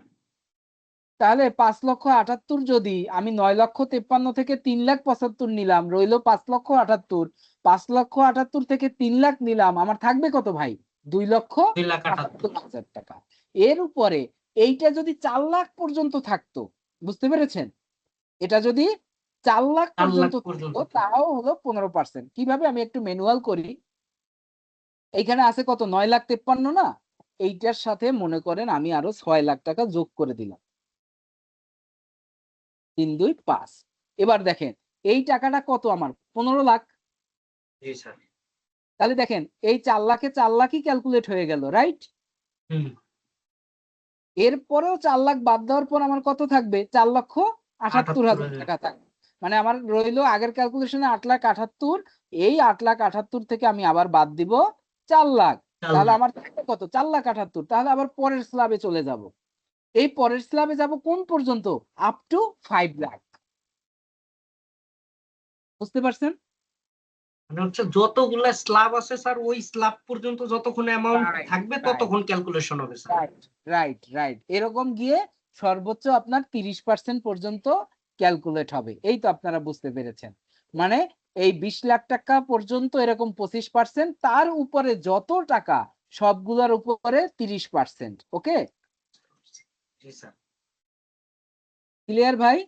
তাহলে 5,78,000 যদি আমি 9,53,000 থেকে 3,75,000 নিলাম, রইলো 5,78,000। 5,78,000 থেকে 3 লাখ নিলাম, আমার থাকবে কত ভাই? 2,78,000 টাকা। এর উপরে এইটা যদি 4 লাখ পর্যন্ত থাকতো, বুঝতে পেরেছেন? এটা যদি 4 লাখ 4 লাখ পর্যন্ত পর্যন্ত থাকতো, তাও হলো 15%। কিভাবে? আমি একটু ম্যানুয়াল করি। এইখানে আছে কত? 9,53,000 না? এইটার সাথে মনে করেন আমি আরো 6 লাখ টাকা যোগ করে দিলাম, 3, 2, 5। এবার দেখেন এই টাকাটা কত আমার? 15 লাখ। জি স্যার। তাহলে দেখেন এই 4 লাখে 4 লাখই ক্যালকুলেট হয়ে গেল, রাইট? হুম। এরপরেও 4 লাখ বাদ দেওয়ার পর আমার কত থাকবে? 4,78,000 টাকা থাকবে। মানে আমার রইলো আগের ক্যালকুলেশনে 8,78,000। এই 8,78,000 থেকে আমি আবার বাদ দিব 4 লাখ। তাহলে আমার থাকবে কত? 4,78,000। তাহলে আবার পরের স্ল্যাবে চলে যাব। এই পরের স্ল্যাবে যাব কোন পর্যন্ত? Up to 5 lakh. বুঝতে পারছেন? মানে হচ্ছে যতগুলা স্ল্যাব আছে স্যার, ওই স্ল্যাব পর্যন্ত যতক্ষণ অ্যামাউন্ট Right, থাকবে right. ততক্ষণ ক্যালকুলেশন হবে স্যার। Right, right, right. এরকম গিয়ে সর্বোচ্চ আপনার 30% পর্যন্ত ক্যালকুলেট হবে। এই তো আপনারা বুঝতে পেরেছেন। মানে এই 20 লাখ টাকা পর্যন্ত এরকম 25%, তার উপরে যত টাকা সবগুলোর উপরে 30%। ওকে, জি স্যার। ক্লিয়ার ভাই?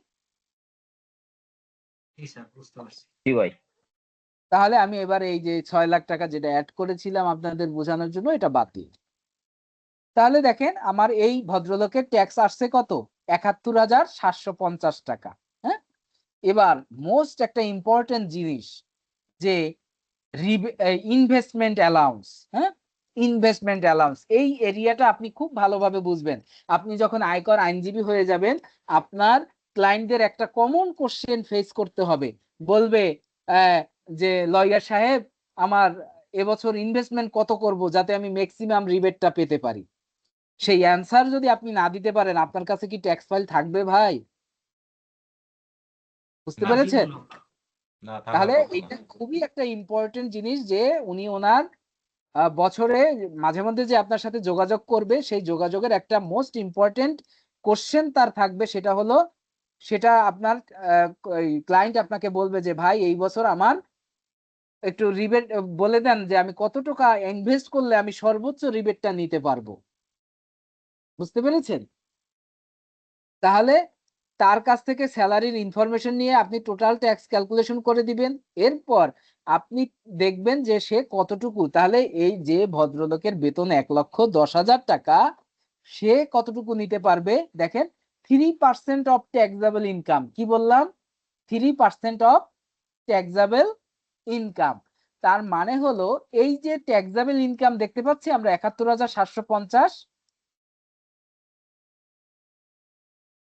জি স্যার, বুঝতে পারছি। জি ভাই। তাহলে আমি এবার এই যে 6 লাখ টাকা যেটা অ্যাড করেছিলাম আপনাদের বোঝানোর জন্য, এটা বাদ দিই। তাহলে দেখেন আমার এই ভদ্রলোকের ট্যাক্স আসছে কত? 71,750 টাকা। হ্যাঁ, এবার মোস্ট একটা ইম্পর্টেন্ট জিনিস, যে ইনভেস্টমেন্ট অ্যালাউন্স। হ্যাঁ, ইনভেস্টমেন্ট অ্যালাউন্স, এই এরিয়াটা আপনি খুব ভালোভাবে বুঝবেন। আপনি যখন আয়কর আইনজীবী হয়ে যাবেন, আপনার ক্লায়েন্টদের একটা কমন কোশ্চেন ফেস করতে হবে। বলবে যে লয়ার সাহেব, আমার এবছর ইনভেস্টমেন্ট কত করব যাতে আমি ম্যাক্সিমাম রিবেটটা পেতে পারি? সেই অ্যান্সার যদি আপনি না দিতে পারেন, আপনার কাছে কি ট্যাক্স ফাইল থাকবে ভাই? বুঝতে না, পেরেছেন? জীবনও। না, থাকার তাহলে কথা না। এটা খুবই একটা ইম্পর্টেন্ট জিনিস, যে উনি ওনার বছরে মাঝে মধ্যে যে আপনার সাথে যোগাযোগ করবে, সেই যোগাযোগের একটা মোস্ট ইম্পর্টেন্ট কোশ্চেন তার থাকবে। সেটা হলো, সেটা আপনার ক্লায়েন্ট আপনাকে বলবে যে ভাই এই বছর আমার একটু রিবেট বলে দেন, যে আমি কত টাকা ইনভেস্ট করলে আমি সর্বোচ্চ রিবেটটা নিতে পারবো। বুঝতে পেরেছেন? তাহলে তার কাছ থেকে স্যালারির ইনফরমেশন নিয়ে আপনি টোটাল ট্যাক্স ক্যালকুলেশন করে দিবেন। এরপর আপনি দেখবেন যে সে কতটুকু, তাহলে এই যে ভদ্রলোকের বেতন 1,10,000 টাকা, সে কতটুকু নিতে পারবে? দেখেন, 3% অফ ট্যাক্সেবল ইনকাম। কি বললাম? 3% অফ ট্যাক্সেবল ইনকাম। তার মানে হলো এই যে ট্যাক্সেবল ইনকাম দেখতে পাচ্ছি আমরা 71,750।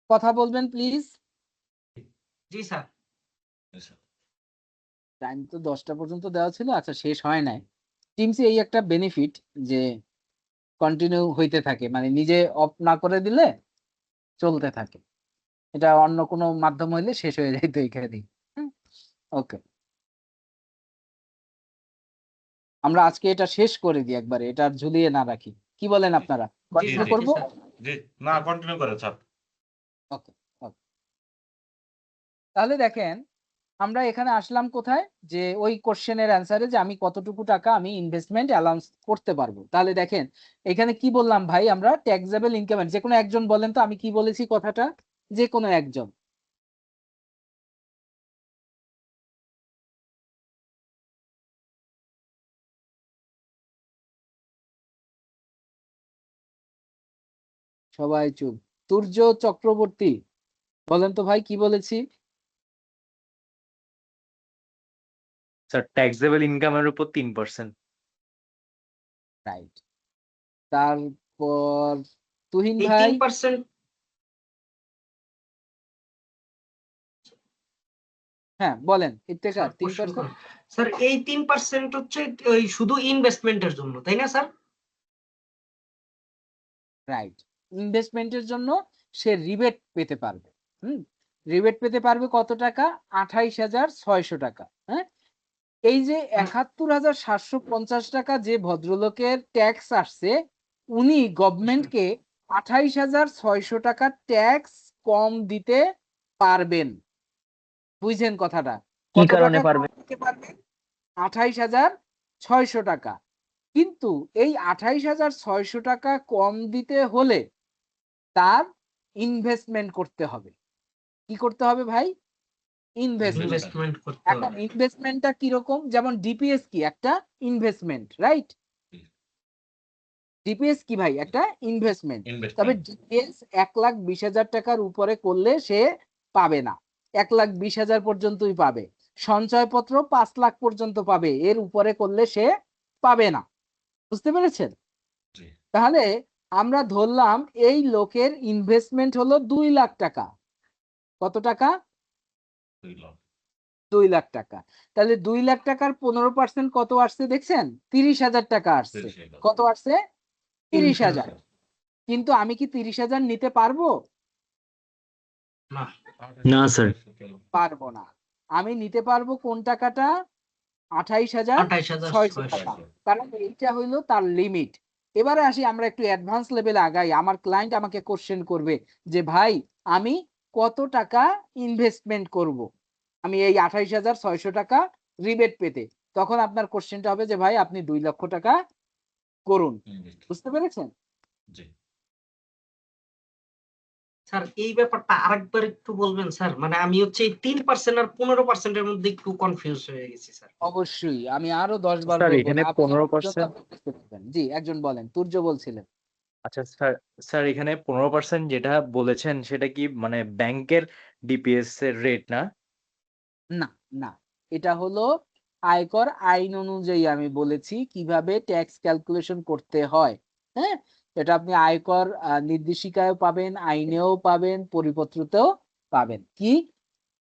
কথা বলবেন প্লিজ। G sir. টাইম তো 10টা পর্যন্ত দেওয়া ছিল, আচ্ছা শেষ হয় নাই। টিমসি এই একটা বেনিফিট যে কন্টিনিউ হইতে থাকে, মানে নিজে অফ না করে দিলে চলতে থাকে। এটা অন্য কোনো মাধ্যম হইলে শেষ হয়ে যাইতো এইখানে। ওকে, আমরা আজকে এটা শেষ করে দিই একবারে, এটা আর ঝুলিয়ে না রাখি। কি বলেন আপনারা? জি কন্টিনিউ স্যার, করবো? জি স্যার। জি, না, কন্টিনিউ করে স্যার। ওকে, ওকে। তাহলে দেখেন আমরা এখানে আসলাম কোথায়? যে ওই কোশ্চেনের অ্যান্সারে, যে আমি কতটুকু টাকা আমি ইনভেস্টমেন্ট অ্যালাউন্স করতে পারবো। তাহলে দেখেন এখানে কি বললাম ভাই, আমরা ট্যাক্সেবল ইনকাম, যে কোনো একজন বলেন তো আমি কি বলেছি কথাটা? যে কোনো একজন। সবাই চুপ। তুর্য চক্রবর্তী, বলেন তো ভাই কি বলেছি? স্যার ট্যাক্সেবল ইনকামের উপর 3%। রাইট। তারপর তুহিন এই ভাই। 3%। হ্যাঁ বলেন, ইত্তেখার। স্যার কোশ্চেন করুন। স্যার এই 3% হচ্ছে ওই শুধু ইনভেস্টমেন্টের জন্য, তাই না স্যার? রাইট, ইনভেস্টমেন্টের জন্য সে রিবেট পেতে পারবে। রিবেট পেতে পারবে কত টাকা? 28,600 টাকা। হ্যাঁ, এই যে 71,750 টাকা যে ভদ্রলোকের ট্যাক্স আসছে, উনি গভর্নমেন্টকে 28,600 টাকা ট্যাক্স কম দিতে পারবেন। বুঝছেন কথাটা? কি কত কারণে টাকা কম পারবে? দিতে পারবেন? 28,600 টাকা। কিন্তু এই 28,600 টাকা কম দিতে হলে তার ইনভেস্টমেন্ট করতে হবে। কি করতে হবে ভাই? ইনভেস্টমেন্ট। ইনভেস্টমেন্ট করতে এখন হবে। ইনভেস্টমেন্টটা কিরকম? যেমন ডিপিএস কি? একটা ইনভেস্টমেন্ট, রাইট? ডিপিএস কি ভাই? একটা ইনভেস্টমেন্ট। তবে ইনভেস্টমেন্ট ডিপিএস 1,20,000 টাকার উপরে করলে সে পাবে না। 1,20,000 পর্যন্তই পাবে। সঞ্চয়পত্র 5 লাখ পর্যন্ত পাবে, এর উপরে করলে সে পাবে না। বুঝতে পেরেছেন? জি তাহলে আমরা ধরলাম এই লোকের ইনভেস্টমেন্ট হলো 2 লাখ টাকা। কত টাকা? 2 লাখ 2 লাখ টাকা। তাহলে 2 লাখ টাকার 15% কত আসছে দেখছেন? 30,000 টাকা আসছে। 30,000 কত আসছে? 30,000। কিন্তু আমি কি 30,000 নিতে পারবো? না, না, স্যার। পারবো না। আমি নিতে পারবো কোন টাকাটা? 28,600 টাকা। 28,600। কারণ এইটা হইলো তার লিমিট। এবারে আসি আমরা একটু অ্যাডভান্স লেভেলে আগাই। আমার ক্লায়েন্ট আমাকে কোশ্চেন করবে যে ভাই আমি কত টাকা ইনভেস্টমেন্ট করব? আমি এই 28,600 টাকা রিবেট পেতে। তখন আপনার কোশ্চেনটা হবে যে ভাই আপনি 2 লক্ষ টাকা করুন। বুঝতে পেরেছেন? জি স্যার এই ব্যাপারটা আরেকবার একটু বলবেন স্যার? মানে আমি হচ্ছে এই 3% আর 15% এর মধ্যে একটু কনফিউজ হয়ে গেছি স্যার। অবশ্যই আমি আরো 10 বার স্যার বলবো এখানে না। আপনি পর্যন্ত 15%। আপনি বুঝতে পারবেন। জি, একজন বলেন। তুর্য বলছিলেন। আচ্ছা স্যার, স্যার এখানে 15% যেটা বলেছেন সেটা কি মানে ব্যাংকের ডিপিএস এর রেট না? না, না। এটা হলো আয়কর আইন অনুযায়ী আমি বলেছি কিভাবে ট্যাক্স ক্যালকুলেশন করতে হয়। হ্যাঁ? এটা আপনি আয়কর নির্দেশিকায়ও পাবেন, আইনেও পাবেন, পরিপত্রতেও পাবেন। কি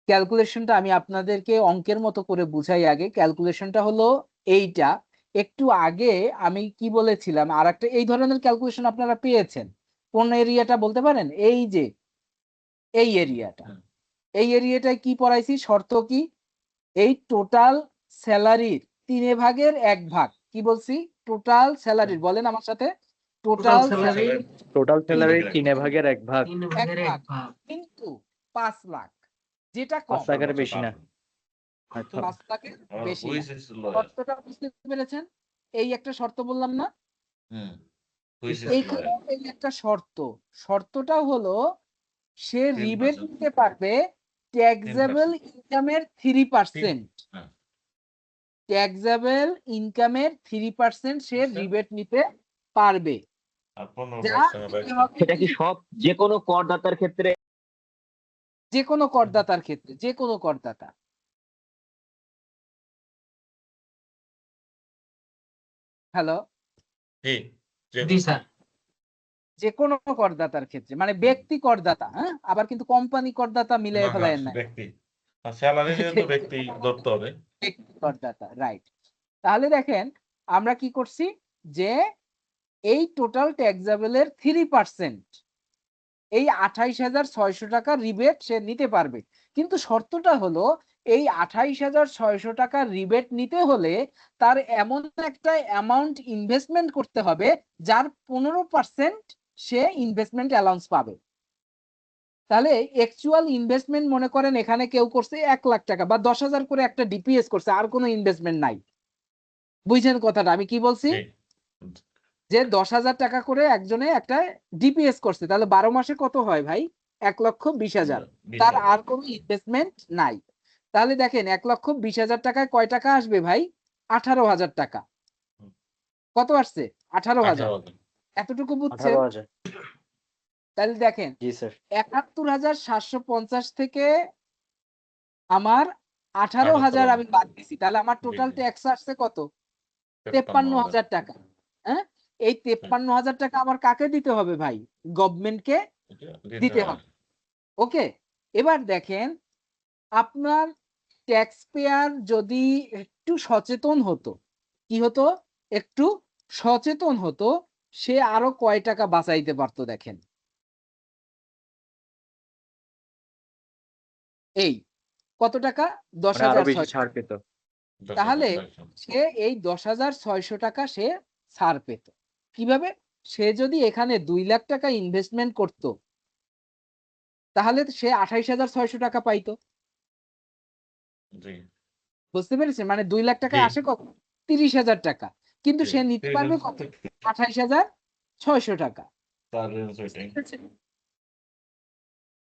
ক্যালকুলেশনটা আমি আপনাদেরকে অঙ্কের মতো করে বুঝাই আগে। ক্যালকুলেশনটা হলো এইটা। একটু আগে আমি কি বলেছিলাম? আরেকটা এই ধরনের ক্যালকুলেশন আপনারা পেয়েছেন। কোন এরিয়াটা বলতে পারেন? এই যে এই এরিয়াটা। হুম। এই এরিয়াটায় কি পড়াইছি? শর্ত কি? এই টোটাল স্যালারির 3/1 ভাগ। কি বলছি? টোটাল স্যালারির, বলেন আমার সাথে। Total total salary salary total salary 3 3/1 ভাগ। 3 এক ভাগের 1 ভাগ। ভাগ। কিন্তু 5 লাখ, যেটা 5 কম। লাখের বেশি না। আচ্ছা। 5 লাখের বেশি হুইচ না। ইজ লয়ার শর্তটা বুঝতে পেরেছেন? এই একটা শর্ত বললাম না? হুম হুইচ ইজ এইখানে লয়ার এই একটা শর্ত। শর্তটা হলো সে 10% রিবেট নিতে পারবে ট্যাক্সেবল 10% ইনকামের 3%। হ্যাঁ ট্যাক্সেবল ইনকামের 3% সে রিবেট নিতে পারবে। আর যা 15% দিতে ব্যাক হবে সেটা কি? কি সব যে কোনো করদাতার ক্ষেত্রে? যে কোনো করদাতার ক্ষেত্রে, যে কোনো করদাতা। হ্যালো? জি যে জি স্যার। যে কোনো করদাতার ক্ষেত্রে, মানে ব্যক্তি করদাতা, হ্যাঁ? আবার কিন্তু কোম্পানি করদাতা না মিলাই না ফেলায়েন না। ব্যক্তি স্যালারি নিয়ে তো ব্যক্তি ধরতে হবে ব্যক্তি করদাতা, রাইট। তাহলে দেখেন আমরা কি করছি যে এই টোটাল ট্যাক্সেবলের 3% এই 28,600 টাকা রিবেট সে নিতে পারবে। কিন্তু শর্তটা হলো এই 28,600 টাকা রিবেট নিতে হলে তার এমন একটা অ্যামাউন্ট ইনভেস্টমেন্ট করতে হবে যার 15% সে ইনভেস্টমেন্ট অ্যালাউন্স পাবে। তাহলে অ্যাকচুয়াল ইনভেস্টমেন্ট মনে করেন এখানে কেউ করছে 1 লাখ টাকা বা 10,000 করে একটা ডিপিএস করছে, আর কোনো ইনভেস্টমেন্ট নাই। বুঝছেন কথাটা আমি কি বলছি? জি যে 10,000 টাকা করে একজনে একটা ডিপিএস করছে, তাহলে 12 মাসে কত হয় ভাই? 1,20,000। তার 20,000 আর কোনো ইনভেস্টমেন্ট নাই। তাহলে দেখেন 1,20,000 টাকায় কয় টাকা আসবে ভাই? 18,000 টাকা। কত আসছে? 18,000। 18,000 এতটুকু বুঝছেন? 18,000। তাহলে দেখেন জি স্যার। 71,750 থেকে আমার 18,000 আমি বাদ দিছি। তাহলে আমার টোটাল ট্যাক্স আসছে কত? 53,000 টাকা। হ্যাঁ? এই 53,000 টাকা আমার কাকে দিতে হবে ভাই? গভর্নমেন্টকে দিতে হবে। ওকে? এবার দেখেন আপনার ট্যাক্স পেয়ার যদি একটু সচেতন হতো, কি হতো? একটু সচেতন হতো, সে আরো কয় টাকা বাঁচাইতে পারতো দেখেন। এই কত টাকা? মানে আরো বেশি 10,600। ছাড় পেত। তাহলে 10,600 সে এই 10,600 টাকা সে ছাড় পেত কিভাবে? সে যদি এখানে 2 লাখ টাকা ইনভেস্টমেন্ট করত তাহলে সে 28,600 টাকা পাইতো। জি বুঝতে পেরেছেন? মানে 2 লাখ জি টাকায় আসে কত? 30,000 টাকা। কিন্তু জি সে নিতে পারবে কত? 28,600 টাকা। তার range বুঝতে ওইটাই। পেরেছেন?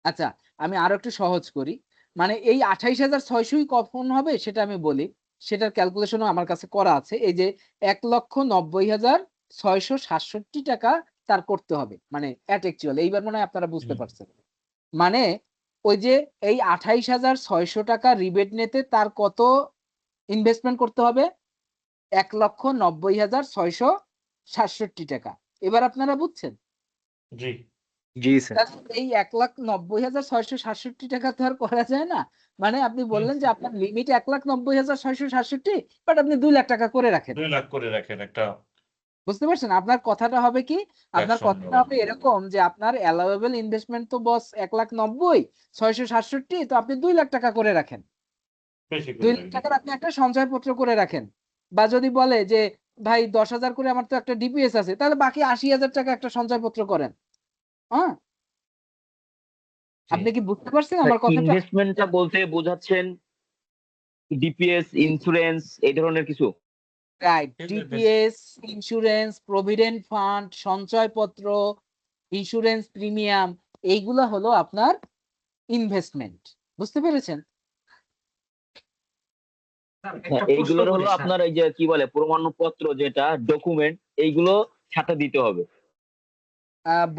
আচ্ছা, আমি আরো একটু সহজ করি। মানে এই 28,600 ই কখন হবে সেটা আমি বলি। সেটার ক্যালকুলেশনও আমার কাছে করা আছে। এই যে 1,90,667 টাকা তার করতে হবে। মানে এট অ্যাকচুয়াল এইবার মনে হয় আপনারা বুঝতে হুম, পারছেন। মানে ওই যে এই 28,600 টাকা রিবেট নিতে তার কত ইনভেস্টমেন্ট করতে হবে? 1,90,667 টাকা। এবার আপনারা বুঝছেন? জি জি স্যার। তাহলে এই 1,90,667 টাকা তো আর করা যায় না। মানে আপনি হুম, বললেন যে আপনার লিমিট 1,90,667 বাট আপনি 2 লাখ টাকা করে রাখেন। 2 লাখ করে রাখেন একটা বুঝতে পারছেন? আপনার কথাটা হবে কি? আপনার প্ল্যাটফর্ম কথাটা নেওয়ার। হবে এরকম যে আপনার অ্যালাওয়েবল ইনভেস্টমেন্ট তো বস 1,90,000 667 তো আপনি 2 লাখ টাকা করে রাখেন। বেশি 2 করে লাখ রাখবেন। টাকার আপনি একটা সঞ্চয়পত্র করে রাখেন। বা যদি বলে যে ভাই 10,000 করে আমার তো একটা ডিপিএস আছে তাহলে বাকি 80,000 টাকা একটা সঞ্চয়পত্র করেন। হ্যাঁ? জি আপনি কি বুঝতে পারছেন আমার কথাটা? ইনভেস্টমেন্টটা বলতে বোঝাচ্ছেন ডিপিএস, ইন্সুরেন্স এই ধরনের কিছু? রাইট। এই যে ডিপিএস, ইন্সুরেন্স, প্রভিডেন্ট ফান্ড, সঞ্চয়পত্র, ইন্সুরেন্স প্রিমিয়াম এইগুলা হলো আপনার ইনভেস্টমেন্ট। বুঝতে পেরেছেন? স্যার হ্যাঁ, একটা প্রশ্ন এইগুলোর করি হলো স্যার। আপনার এই যে কি বলে প্রমাণপত্র যেটা ডকুমেন্ট এইগুলো সাথে দিতে হবে।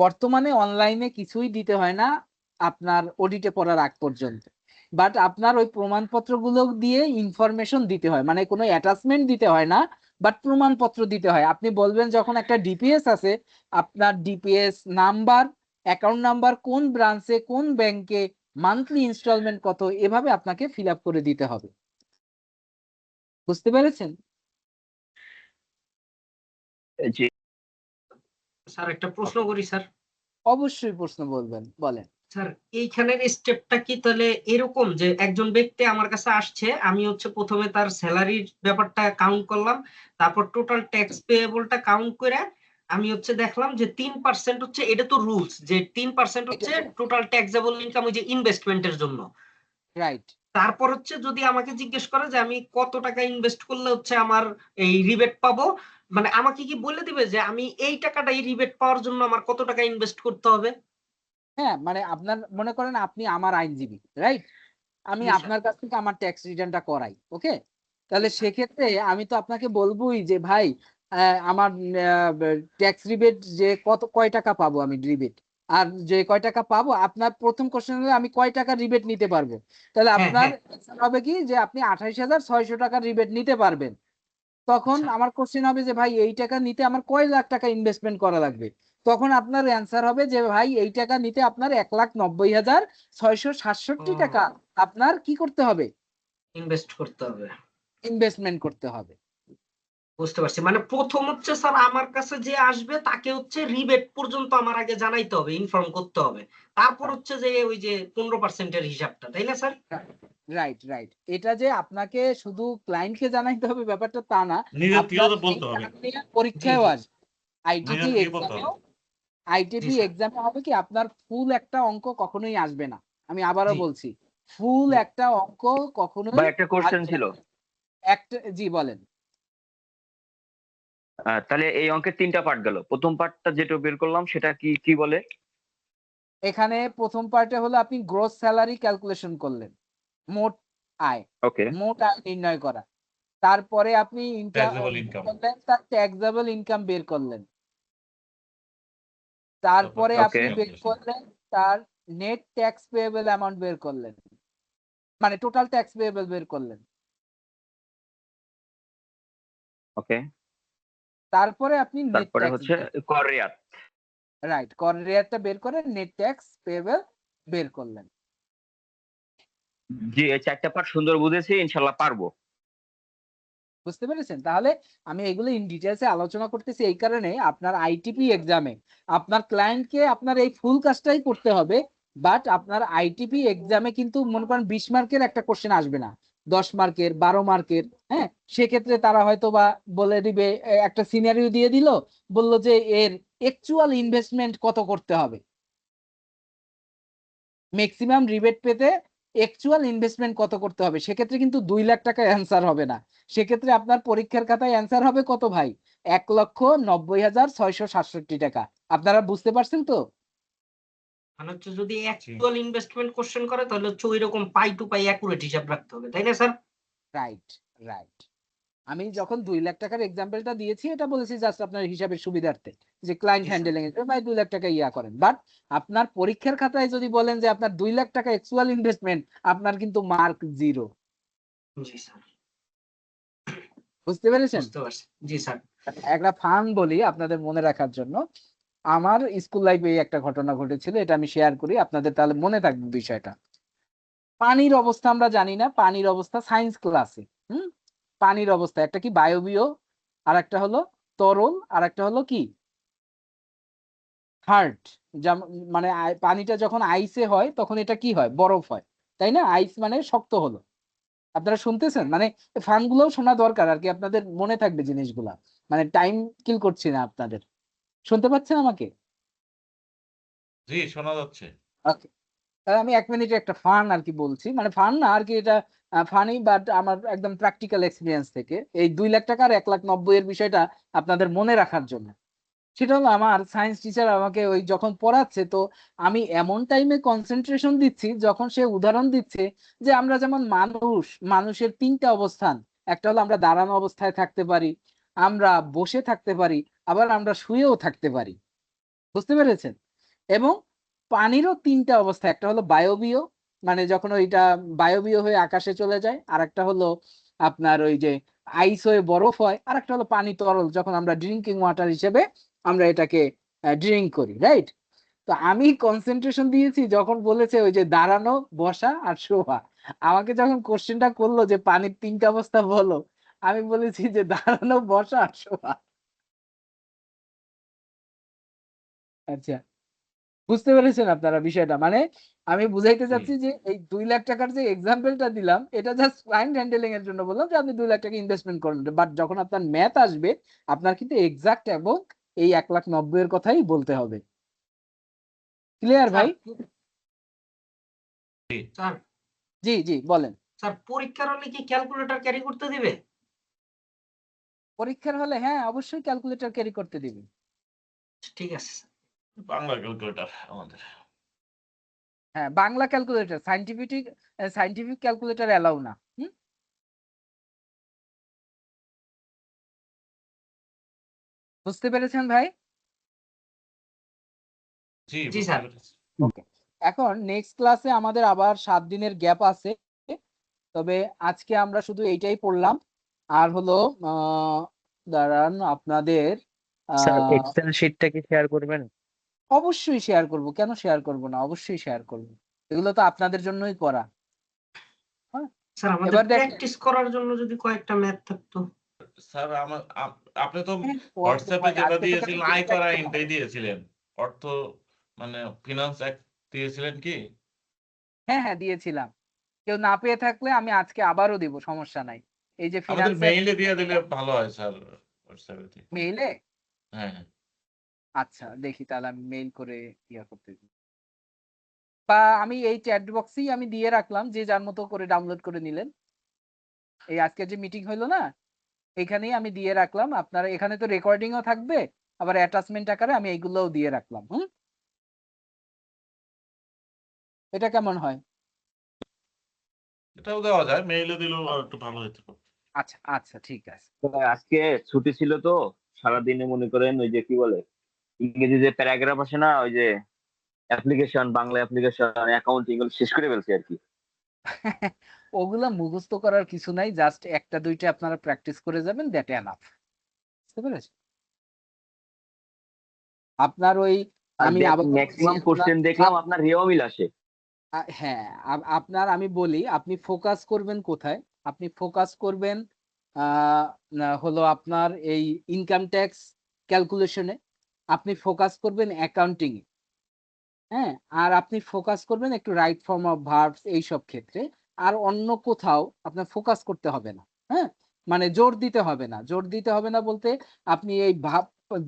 বর্তমানে অনলাইনে কিছুই দিতে হয় না আপনার অডিটে পড়ার আগ পর্যন্ত। বাট আপনার ওই প্রমাণপত্রগুলো দিয়ে ইনফরমেশন দিতে হয়। মানে কোনো অ্যাটাচমেন্ট দিতে হয় না, বাট প্রমাণপত্র দিতে হয়। আপনি বলবেন যখন একটা ডিপিএস আছে, আপনার ডিপিএস নাম্বার, অ্যাকাউন্ট নাম্বার, কোন ব্রাঞ্চে, কোন ব্যাংকে, মান্থলি ইনস্টলমেন্ট কত, এভাবে আপনাকে ফিল আপ করে দিতে হবে। বুঝতে পেরেছেন? যে স্যার একটা প্রশ্ন করি স্যার। অবশ্যই প্রশ্ন বলবেন, বলেন। স্যার এইখানের স্টেপটা কি তাহলে এরকম যে একজন ব্যক্তি আমার কাছে আসছে, আমি হচ্ছে প্রথমে তার স্যালারির ব্যাপারটা কাউন্ট করলাম, তারপর টোটাল ট্যাক্স পেয়েবলটা কাউন্ট করে আমি হচ্ছে দেখলাম যে 3% হচ্ছে, এটা তো রুলস যে 3% এটা হচ্ছে টোটাল ট্যাক্সেবল ইনকাম ওই যে ইনভেস্টমেন্টের জন্য। রাইট। তারপর হচ্ছে যদি আমাকে জিজ্ঞেস করে যে আমি কত টাকা ইনভেস্ট করলে হচ্ছে আমার এই রিবেট পাবো, মানে আমাকে কি বলে দিবে যে আমি এই টাকাটা এই রিবেট পাওয়ার জন্য আমার কত টাকা ইনভেস্ট করতে হবে? হ্যাঁ, মানে আপনার মনে করেন আপনি আমার আইনজীবী, রাইট? আমি জি স্যার। আপনার কাছ থেকে আমার ট্যাক্স রিটার্নটা করাই। ওকে? জি তাহলে স্যার। সেক্ষেত্রে আমি তো আপনাকে বলবোই যে ভাই আমার ট্যাক্স রিবেট যে কয় টাকা পাবো আমি রিবেট। আর যে কয় টাকা পাবো আপনার প্রথম কোশ্চেন হলো আমি কয় টাকা রিবেট নিতে পারবো। তাহলে হ্যাঁ আপনার হ্যাঁ। answer হবে কি যে আপনি 28,600 টাকার রিবেট নিতে পারবেন। তখন আচ্ছা। আমার কোশ্চেন হবে যে ভাই এই টাকা নিতে আমার কয় লাখ টাকা ইনভেস্টমেন্ট করা লাগবে? তখন আপনার অ্যান্সার হবে যে ভাই এই টাকা নিতে আপনার 1,90,667 টাকা ও, আপনার কি করতে হবে? ইনভেস্ট করতে হবে। ইনভেস্টমেন্ট করতে হবে। বুঝতে পারছি। মানে প্রথম হচ্ছে স্যার আমার কাছে যে আসবে তাকে হচ্ছে রিবেট পর্যন্ত আমার আগে জানাইতে হবে, ইনফর্ম করতে হবে। তারপর হচ্ছে যে ওই যে 15% এর হিসাবটা, তাই না স্যার? Right, right. এটা যে আপনাকে শুধু ক্লায়েন্টকে জানাইতে হবে ব্যাপারটা তা না। নিজের থেকেও আপনার তো এই বলতে হবে। টাকা নিয়ে জি পরীক্ষায়ও জি আসবে। আইটিপি নিজের থেকে বলতে হবে। এক্সামেও জি আইটিপি স্যার। এক্সামে হবে কি আপনার ফুল একটা অঙ্ক কখনোই আসবে না। আমি আবারও জি বলছি। ফুল জি। একটা অঙ্ক বা কখনোই একটা কোশ্চেন আসবে ছিল। না। একটা জি বলেন। তাহলে এই অঙ্কের ৩টা পার্ট গেল। প্রথম পার্টটা যেটা বের করলাম সেটা কি কি বলে? এখানে প্রথম পার্টে হলো আপনি গ্রস স্যালারি ক্যালকুলেশন করলেন। মোট আয়। ওকে, মোট আয় নির্ণয় করা। তারপরে আপনি ট্যাক্সেবল বের ইনকাম। করলেন তার ট্যাক্সেবল ইনকাম বের করলেন। তারপর তারপরে ট্যাক্স ওকে, আপনি বের ক্যালকুলেশন। করলেন তার নেট ট্যাক্স পেয়েবল অ্যামাউন্ট বের করলেন। মানে টোটাল ট্যাক্স পেয়েবল বের করলেন। ওকে। তারপরে আপনি নেট তারপরে ট্যাক্স হচ্ছে কর রেয়াত। রাইট কর রেয়ারটা বের করে নেট ট্যাক্স পেয়েবল বের করলেন। জি, এই ৪টা পার্ট সুন্দর বুঝেছি। ইনশাআল্লাহ পারবো। বুঝতে পেরেছেন? তাহলে আমি এগুলো ইন ডিটেইলস এ আলোচনা করতেছি এই কারণে আপনার আইটিপি এক্সামে আপনার ক্লায়েন্টকে আপনার এই ফুল কাজটাই করতে হবে। বাট আপনার আইটিপি এক্সামে কিন্তু মনে করেন 20 মার্কের একটা কোশ্চেন আসবে না, 10 মার্কের, 12 মার্কের। হ্যাঁ, সেক্ষেত্রে তারা হয়তো বা বলে দিবে, একটা সিনারিও দিয়ে দিল, বললো যে এর অ্যাকচুয়াল ইনভেস্টমেন্ট কত করতে হবে, ম্যাক্সিমাম রিবেট পেতে অ্যাকচুয়াল ইনভেস্টমেন্ট কত করতে হবে। সেক্ষেত্রে কিন্তু 2 লাখ টাকা অ্যান্সার হবে না, সেক্ষেত্রে আপনার পরীক্ষার খাতায় অ্যান্সার হবে কত ভাই, 1,90,667 টাকা। আপনারা বুঝতে পারছেন তো? মানে হচ্ছে যদি জি অ্যাকচুয়াল ইনভেস্টমেন্ট কোশ্চেন করে তাহলে হচ্ছে ওইরকম পাই টু পাই অ্যাকুরেট হিসাব রাখতে হবে, তাই না স্যার? Right, right. আমি যখন 2 লাখ টাকার এক্সাম্পলটা দিয়েছি, এটা বলেছি জাস্ট আপনার হিসাবের সুবিধার্থে, যে ক্লায়েন্ট জি স্যার। হ্যান্ডেলিং এর ভাই 2 লাখ টাকা ইয়া করেন। বাট আপনার পরীক্ষার খাতায় যদি বলেন যে আপনার 2 লাখ টাকা অ্যাকচুয়াল ইনভেস্টমেন্ট, আপনার কিন্তু মার্ক 0। জি স্যার, বুঝতে পেরেছেন? বুঝতে পারছি। জি স্যার। একটা ফান বলি আপনাদের মনে রাখার জন্য। আমার স্কুল লাইফে এই একটা ঘটনা ঘটেছিল, এটা আমি শেয়ার করি আপনাদের, তাহলে মনে থাকবে বিষয়টা। পানির অবস্থা আমরা জানি না, পানির অবস্থা সায়েন্স ক্লাসে। পানির অবস্থা একটা কি বায়বীয়, আর একটা হলো তরল, আর একটা হলো কি হার্ড। মানে পানিটা যখন আইসে হয় তখন এটা কি হয়, বরফ হয়, তাই না? আইস মানে শক্ত হলো। আপনারা শুনতেছেন? মানে ফান গুলোও শোনা দরকার আর কি, আপনাদের মনে থাকবে জিনিসগুলা। মানে টাইম কিল করছি না আপনাদের, শুনতে পাচ্ছেন আমাকে? জি শোনা যাচ্ছে। ওকে, তাহলে আমি 1 মিনিটে একটা ফান আর কি বলছি, মানে ফান না আর কি, এটা ফানি, বাট আমার একদম প্র্যাকটিক্যাল এক্সপিরিয়েন্স থেকে এই 2 লাখ টাকা আর 1,90,000 এর বিষয়টা আপনাদের মনে রাখার জন্য। সেটা হলো, আমার সায়েন্স টিচার আমাকে ওই যখন পড়াচ্ছে, তো আমি এমন টাইমে কনসেন্ট্রেশন দিচ্ছি যখন সে উদাহরণ দিচ্ছে যে আমরা যেমন মানুষের 3টা অবস্থান, একটা হলো আমরা দাঁড়ানো অবস্থায় থাকতে পারি, আমরা বসে থাকতে পারি, আবার আমরা শুয়েও থাকতে পারি। বুঝতে পেরেছেন? এবং পানিরও 3টা অবস্থা, একটা হলো বায়বীয়, মানে যখন ওইটা বায়বীয় হয়ে আকাশে চলে যায়, আর একটা হলো আপনার ওই যে আইস হয়ে বরফ হয়, আর একটা হলো পানি তরল, যখন আমরা ড্রিঙ্কিং ওয়াটার হিসেবে আমরা এটাকে ড্রিঙ্ক করি, রাইট? তো আমি কনসেন্ট্রেশন দিয়েছি যখন বলেছে ওই যে দাঁড়ানো, বসা আর শোয়া। আমাকে যখন কোশ্চেনটা করলো যে পানির 3টা অবস্থা বলো, আমি বলেছি যে দাঁড়ানো, বসা আর শোয়া। আচ্ছা, বুঝতে পেরেছেন আপনারা বিষয়টা? মানে আমি বুঝাইতে জি চাচ্ছি যে এই 2 লাখ টাকার যে এক্সাম্পলটা দিলাম, এটা জাস্ট ক্লায়েন্ট হ্যান্ডেলিং এর জন্য বললাম যে আপনি 2 লাখ টাকা ইনভেস্টমেন্ট করেন, বাট যখন আপনার ম্যাথ আসবে, আপনার কিন্তু এক্সাক্ট এবং এই 1,90,000 এর কথাই বলতে হবে। ক্লিয়ার স্যার ভাই? জি স্যার জি জি, বলেন। স্যার পরীক্ষার হলে কি ক্যালকুলেটর ক্যারি করতে দিবে? পরীক্ষার হলে হ্যাঁ, অবশ্যই ক্যালকুলেটর ক্যারি করতে দিবে। ঠিক আছে। বাংলা ক্যালকুলেটর আমাদের। হ্যাঁ, Bangla calculator, scientific calculator allow না। বুঝতে পেরেছেন ভাই? জি জি বুঝতে স্যার। পেরেছি। ওকে, এখন নেক্সট ক্লাসে আমাদের আবার 7 দিনের গ্যাপ আছে, তবে আজকে আমরা শুধু এইটাই পড়লাম। আর হলো দাঁড়ান, আপনাদের স্যার আহ এক্সেল শিটটা কি শেয়ার করবেন? অবশ্যই শেয়ার করব, কেন শেয়ার করব না, অবশ্যই শেয়ার করব। এগুলো তো আপনাদের জন্যই করা। হ্যাঁ, স্যার আমাদের এবার দেখেন। প্র্যাকটিস করার জন্য যদি কয়েকটা ম্যাথ থাকতো। স্যার আপনি তো হ্যাঁ, পড়বো হোয়াটসঅ্যাপে ভাই, যেটা আজকে তো খালি দিয়েছিলেন বেস আয়কর একদম আইনটাই দিয়েছিলেন। অর্থ মানে ফিনান্স অ্যাক্ট দিয়েছিলেন কি? হ্যাঁ হ্যাঁ, দিয়েছিলাম। কেউ না পেয়ে থাকলে আমি আজকে আবারও দিব, সমস্যা নাই। এই যে আমাদের ফিনান্সের মেইলে দিয়ে দিলে ভালো হয় স্যার, হোয়াটসঅ্যাপে দিয়ে। মেইলে। হ্যাঁ হ্যাঁ আচ্ছা, দেখি তাহলে আমি মেইল করে ইয়া করতে দিই। বা আমি এই চ্যাট বক্সেই আমি দিয়ে রাখলাম, যে যার মতো করে ডাউনলোড করে নিলেন। এই আজকে যে মিটিং হইলো না, এখানেই আমি দিয়ে রাখলাম, আপনারা এখানে তো রেকর্ডিংও থাকবে, আবার অ্যাটাচমেন্ট আকারে আমি এইগুলোও দিয়ে রাখলাম। এটা কেমন হয়? এটাও দেওয়া যায়, মেইলে দিলেও একটু ভালো হতো। আচ্ছা আচ্ছা, ঠিক আছে। আজকে ছুটি ছিল তো, সারাদিনে মনে করেন ওই যে কি বলে ইংরেজি যে প্যারাগ্রাফ আসে না, ওই যে অ্যাপ্লিকেশন, বাংলা অ্যাপ্লিকেশন, অ্যাকাউন্টিং, এগুলো শেষ করে ফেলছি আর কি। ওগুলা মুখস্থ করার কিছু নাই, জাস্ট একটা দুইটা আপনারা প্র্যাকটিস করে যাবেন, দ্যাট এনাফ। বুঝতে পেরেছেন? আপনার ওই, আর আমি আবার বলছি, ম্যাক্সিমাম আপনার কোশ্চেন দেখলাম আপনার রিও মিল আসে। হ্যাঁ, আপনার আমি বলি, আপনি ফোকাস করবেন কোথায়? আপনি ফোকাস করবেন হলো আপনার এই ইনকাম ট্যাক্স ক্যালকুলেশনে, আপনি ফোকাস করবেন অ্যাকাউন্টিং এ, হ্যাঁ, আর আপনি ফোকাস করবেন একটু রাইট ফর্ম অফ ভার্বস এইসব ক্ষেত্রে। আর অন্য কোথাও আপনার ফোকাস করতে হবে না। হ্যাঁ, মানে জোর দিতে হবে না। জোর দিতে হবে না বলতে আপনি এই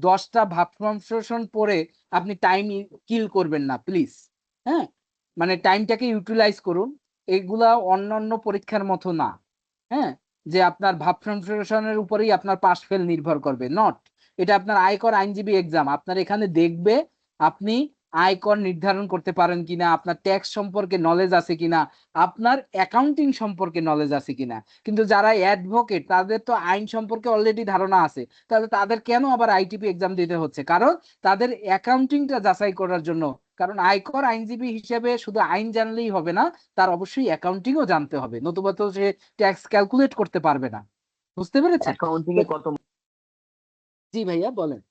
10টা ভাব ট্রান্সলেশন পড়ে আপনি টাইম কিল করবেন না প্লিজ। হ্যাঁ, মানে টাইমটাকে ইউটিলাইজ করুন। এগুলা অন্যান্য পরীক্ষার মতো না। হ্যাঁ, যে আপনার ভাব ট্রান্সলেশনের উপরেই আপনার পাস ফেল নির্ভর করবে, নট। এটা আপনার আয়কর আইনজীবী এক্সাম। আপনার এখানে দেখবে আপনি আয়কর নির্ধারণ করতে পারেন কিনা, আপনার ট্যাক্স সম্পর্কে নলেজ আছে কিনা, আপনার অ্যাকাউন্টিং সম্পর্কে নলেজ আছে কিনা। কিন্তু যারা অ্যাডভোকেট তাদের তো আইন সম্পর্কে অলরেডি ধারণা আছে, তাহলে তাদের কেন আবার আইটিপি এক্সাম দিতে হচ্ছে? কারণ তাদের অ্যাকাউন্টিংটা যাচাই করার জন্য। কারণ আয়কর আইনজীবী হিসেবে শুধু আইন জানলেই হবে না, তার অবশ্যই অ্যাকাউন্টিংও জানতে হবে, নতুবা তো সে ট্যাক্স ক্যালকুলেট করতে পারবে না। বুঝতে পেরেছেন? অ্যাকাউন্টিং এ কত জি ভাইয়া বলেন।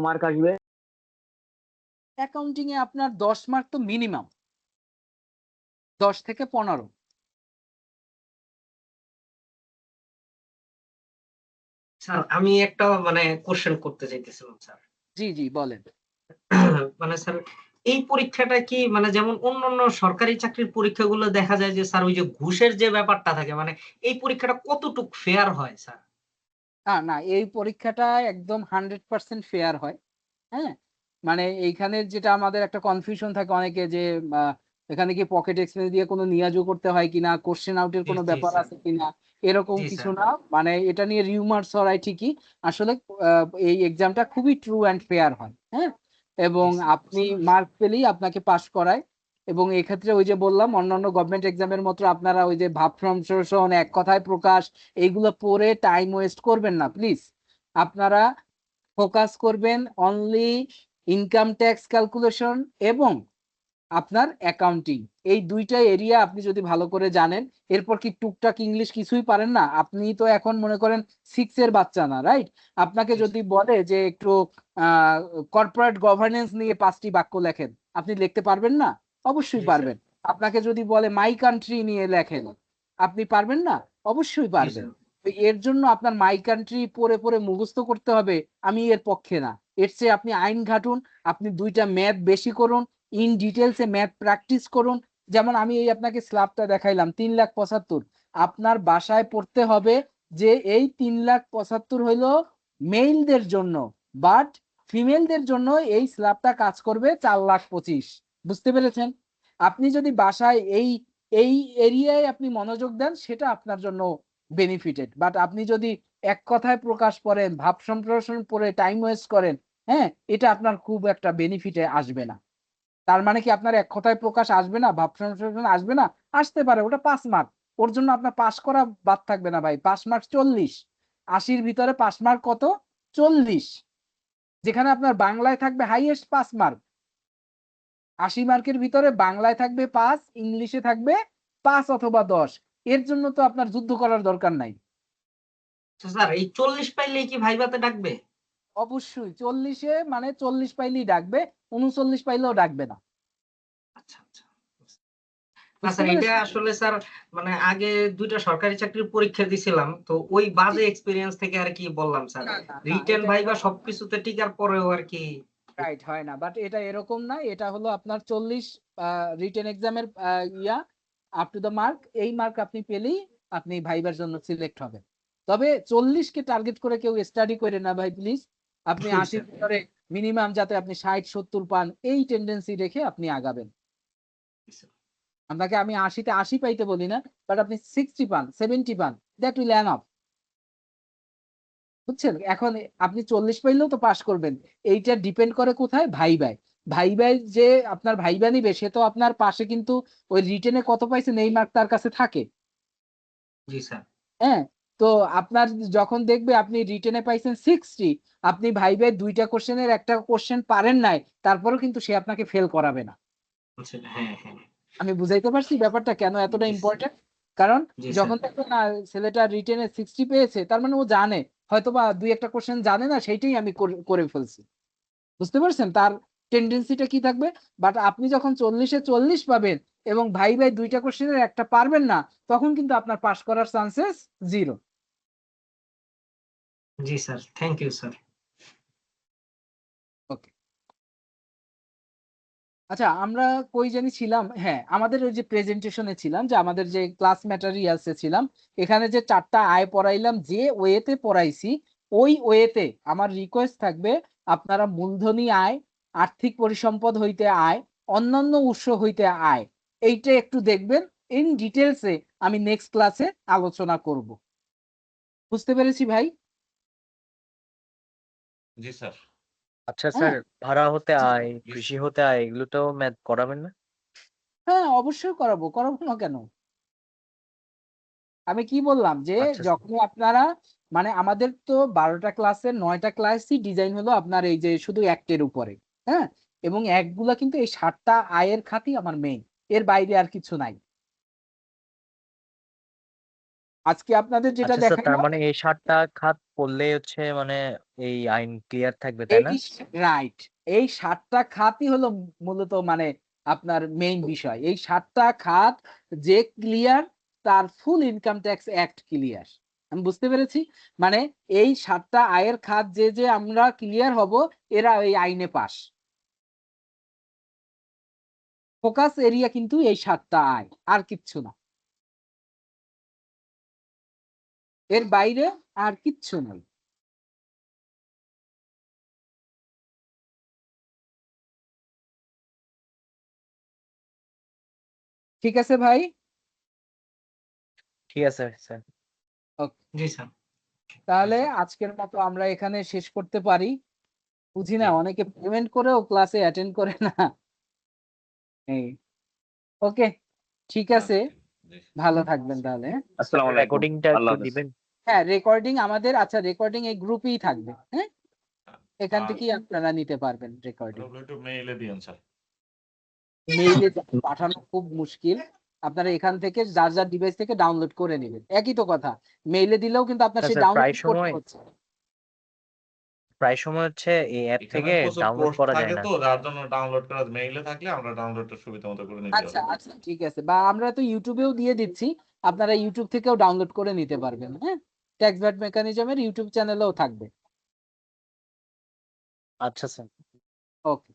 মার্ক আসবে? অ্যাকাউন্টিং এ আপনার 10 মার্ক তো মিনিমাম, 10 থেকে 15। স্যার আমি একটা মানে কোশ্চেন করতে চাইতেছিলাম স্যার। জি জি বলেন। মানে স্যার এই পরীক্ষাটা কি মানে যেমন অন্যান্য সরকারি চাকরির পরীক্ষাগুলো দেখা যায় যে স্যার ওই যে ঘুষের যে ব্যাপারটা থাকে, মানে এই পরীক্ষাটা কতটুকু ফেয়ার হয় স্যার? না, এই পরীক্ষাটা একদম 100% ফেয়ার হয়। হ্যাঁ, মানে এইখানে যেটা আমাদের একটা কনফিউশন থাকে অনেকে যে এখানে কি পকেট এক্সপেন্স দিয়ে কোনো নিয়াজও করতে হয় কিনা, কোশ্চেন আউটের জি কোনো জি ব্যাপার স্যার। আছে কিনা, এরকম জি কিছু স্যার। না। মানে এটা নিয়ে রিউমার্স ছড়ায় ঠিকই। আসলে এই এক্সামটা খুবই ট্রু অ্যান্ড ফেয়ার হয়। হ্যাঁ, এবং জি স্যার। আপনি মার্ক পেলেই আপনাকে পাস করায়। এবং এক্ষেত্রে ওই যে বললাম অন্যান্য গভর্নমেন্ট এক্সামের মতো আপনারা ওই যে ভাব সংশ্লেষণ, এক কথায় প্রকাশ, এইগুলো পড়ে টাইম ওয়েস্ট করবেন না প্লিজ। আপনারা ফোকাস করবেন অনলি ইনকাম ট্যাক্স ক্যালকুলেশন এবং আপনার অ্যাকাউন্টিং। এই দুইটা এরিয়া আপনি যদি ভালো করে জানেন, এরপর কি টুকটাক ইংলিশ কিছুই পারেন না? আপনি তো এখন মনে করেন 6 এর বাচ্চা না, রাইট? আপনাকে জি যদি স্যার। বলে যে একটু কর্পোরেট গভর্নেন্স নিয়ে 5টি বাক্য লেখেন, আপনি লিখতে পারবেন না? অবশ্যই জি স্যার। পারবেন। আপনাকে যদি বলে মাই কান্ট্রি নিয়ে লেখেন, আপনি পারবেন না? অবশ্যই জি পারবেন। স্যার। তো এর জন্য আপনার মাই কান্ট্রি পড়ে পড়ে মুখস্থ করতে হবে, আমি এর পক্ষে না। এর চেয়ে আপনি আইন ঘাটুন, আপনি 2টা ম্যাথ বেশি করুন, ইন ডিটেলসে ম্যাথ প্র্যাকটিস করুন। যেমন আমি এই আপনাকে স্ল্যাবটা দেখাইলাম 3,75,000, আপনার বাসায় পড়তে হবে যে এই 3,75,000 হইলো মেইলদের জন্য, বাট ফিমেলদের জন্য এই স্ল্যাবটা কাজ করবে 4,25,000। বুঝতে পেরেছেন? আপনি যদি বাসায় এই এই এরিয়ায় আপনি মনোযোগ দেন, সেটা আপনার জন্য বেনিফিটেড। বাট আপনি যদি এক কথায় প্রকাশ করেন, ভাব সম্প্রসারণ পড়ে টাইম ওয়েস্ট করেন, হ্যাঁ, এটা আপনার খুব একটা বেনিফিটে আসবে না। তার মানে কি আপনার এক কথায় প্রকাশ আসবে না, ভাব সংশোধন আসবে না? আসতে পারে, ওটা 5 মার্ক। ওর জন্য আপনার পাস করা বাদ থাকবে না ভাই। 5 মার্ক 40। 80-র ভিতরে 5 মার্ক কত? 40। যেখানে আপনার বাংলায় থাকবে হাইয়েস্ট 5 মার্ক। 80 মার্কের ভিতরে বাংলায় থাকবে 5, ইংলিশে থাকবে 5 অথবা 10। এর জন্য তো আপনার যুদ্ধ করার দরকার নাই। তো স্যার এই 40 পাইলেই কি ভাইভাতে ডাকবে? অবশ্যই 40-এ মানে 40 পাইলেই ডাকবে, 39 পাইলেও ডাকবে না। আচ্ছা, আচ্ছা। না বুঝতে স্যার এটা পেরেছেন? আসলে স্যার মানে আগে 2টা সরকারি চাকরির পরীক্ষা দিছিলাম। তো ওই জি। বাজে এক্সপেরিয়েন্স থেকে আরকি বললাম স্যার। না, রিটেন এটা ভাইবা এরকম না। সবকিছুতে টিকার পরেও আরকি রাইট, হয় না। বাট এটা এরকম না। এটা হলো আপনার 40 রিটেন এক্সামের ইয়া আপ টু দ্য মার্ক। এই মার্ক আপনি পেলেই আপনি ভাইবার জন্য সিলেক্ট হবেন। তবে 40 কে টার্গেট করে কেউ স্টাডি করে না ভাই প্লিজ। আপনি জি 80-র স্যার। ভিতরে মিনিমাম যাতে আপনি 60-70 পান, এই টেন্ডেন্সি রেখে আপনি আগাবেন। জি স্যার। আপনাকে আমি 80-তে 80 পাইতে বলি না, বাট আপনি 60 পান, 70 পান, দ্যাট উইল এনাফ। বুঝছেন? এখন আপনি 40 পাইলেও তো পাস করবেন। এইটা ডিপেন্ড করে কোথায়? ভাইবায়। ভাইবায় যে আপনার ভাইবা নিবে সে তো আপনার পাশে কিন্তু ওই রিটেনে কত পাইছেন এই মার্ক তার কাছে থাকে। জি স্যার। হ্যাঁ? তো আপনার যখন দেখবে আপনি রিটেনে পাইছেন 60, আপনি ভাইবায় 2টা কোশ্চেনের একটা কোশ্চেন পারেন নাই, তারপরেও কিন্তু সে আপনাকে ফেল করাবে না। আচ্ছা, হ্যাঁ, হ্যাঁ। আমি বুঝাইতে পারছি ব্যাপারটা কেন এতটা জি স্যার। ইম্পর্টেন্ট? কারণ জি স্যার। যখন দেখবেন না ছেলেটা রিটেনে 60 পেয়েছে, তার মানে ও জানে হয়তোবা 2-একটা কোশ্চেন জানে না, সেইটাই আমি করে ফেলছি। বুঝতে পারছেন তার টেন্ডেন্সিটা কি থাকবে? বাট আপনি যখন 40-এ 40 পাবেন এবং ভাই 2টা কোশ্চেনের একটা পারবেন না, তখন কিন্তু আপনার পাস করার চান্সেস 0। জি স্যার। Thank you sir. আচ্ছা, আমরা কই জানি ছিলাম? হ্যাঁ, আমাদের ওই যে প্রেজেন্টেশনে ছিলাম, যে আমাদের যে ক্লাস ম্যাটেরিয়ালসে ছিলাম, এখানে যে ৪ টা আয় পড়াইলাম, যে ওয়েতে পড়াইছি, ওই ওয়েতে আমার রিকোয়েস্ট থাকবে আপনারা মূলধনী আয়, আর্থিক পরিসম্পদ হইতে আয়, অন্যান্য উৎস হইতে আয়, এইটা একটু দেখবেন। ইন ডিটেইলসে আমি নেক্সট ক্লাসে আলোচনা করব। বুঝতে পেরেছি ভাই? জি স্যার। আচ্ছা স্যার, হ্যাঁ, ভাড়া হতে জি। আয়, কৃষি হতে আয়, এগুলোতেও ম্যাথ করাবেন না? হ্যাঁ, অবশ্যই করাবো। করাবো না কেন? আমি কি বললাম যে আচ্ছা স্যার। যখনই আপনারা, মানে আমাদের তো ১২ টা ক্লাসের ৯ টা ক্লাসই ডিজাইন হলো আপনার এই যে শুধু অ্যাক্টের উপরে, হ্যাঁ? এবং অ্যাক্টগুলা কিন্তু এই ৭ টা আয়ের খাতই আমার মেইন। এর বাইরে আর কিছু নাই। আজকে আপনাদের যেটা আচ্ছা স্যার, তার দেখাইলাম, মানে এই ৭টা খাত পড়লেই হচ্ছে মানে এই আইন ক্লিয়ার থাকবে, তাই না? এই রাইট। এই ৭ টা খাতই হলো মূলত মানে আপনার মেইন বিষয়। এই ৭ টা খাত যে ক্লিয়ার, তার ফুল ইনকাম ট্যাক্স অ্যাক্ট ক্লিয়ার। আমি বুঝতে পেরেছি? মানে এই ৭ টা আয়ের খাত যে আমরা ক্লিয়ার হব, এরা এই আইনে পাস। ফোকাস এরিয়া কিন্তু এই ৭ টা আয়, আর কিচ্ছু না। এর বাইরে আর কিচ্ছু নাই। ঠিক আছে ভাই? ঠিক আছে স্যার। ওকে। জি স্যার। তাহলে আজকের মতো আমরা এখানে শেষ করতে পারি। বুঝি না, জি। অনেকে পেমেন্ট করেও ক্লাসে অ্যাটেন্ড করে না। এই ওকে, ঠিক আছে। জি। ভালো থাকবেন তাহলে, হ্যাঁ? আসসালামু আলাইকুম, রেকর্ডিংটা আল্লাহ একটু হাফেজ। দিবেন। হ্যাঁ, রেকর্ডিং আমাদের, আচ্ছা রেকর্ডিং এই গ্রুপেই থাকবে, হ্যাঁ? এখান আর থেকেই আপনারা নিতে পারবেন রেকর্ডিং। ওগুলো একটু মেইলে দিয়েন স্যার। মেইলে পাঠানো খুব মুশকিল। আপনারা এখান থেকে যার ডিভাইস থেকে ডাউনলোড করে নেবেন। একই তো কথা। মেইলে দিলেও কিন্তু আপনার আচ্ছা সেই স্যার, ডাউনলোড করতে হচ্ছে। প্রায় সময় হচ্ছে এই অ্যাপ এখানে থেকে প্রচুর ডাউনলোড পোস্ট করা যায় থাকে না। তো, যার জন্য ডাউনলোড করা মেইলে থাকলে আমরা ডাউনলোডটা সুবিধা মতো করে নিতে আচ্ছা, পারবো। আচ্ছা, ঠিক আছে। বা আমরা তো ইউটিউবেও দিয়ে দিচ্ছি। আপনারা ইউটিউব থেকেও ডাউনলোড করে নিতে পারবেন, হ্যাঁ? ট্যাক্স ব্যাট মেকানিজমের ইউটিউব চ্যানেলেও থাকবে। আচ্ছা স্যার। ওকে।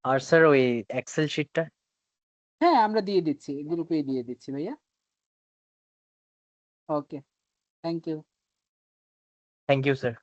আর স্যার ওই এক্সেল শিটটা? হ্যাঁ, আমরা দিয়ে দিচ্ছি। গ্রুপেই দিয়ে দিচ্ছি ভাইয়া। Okay. Thank you. Thank you sir.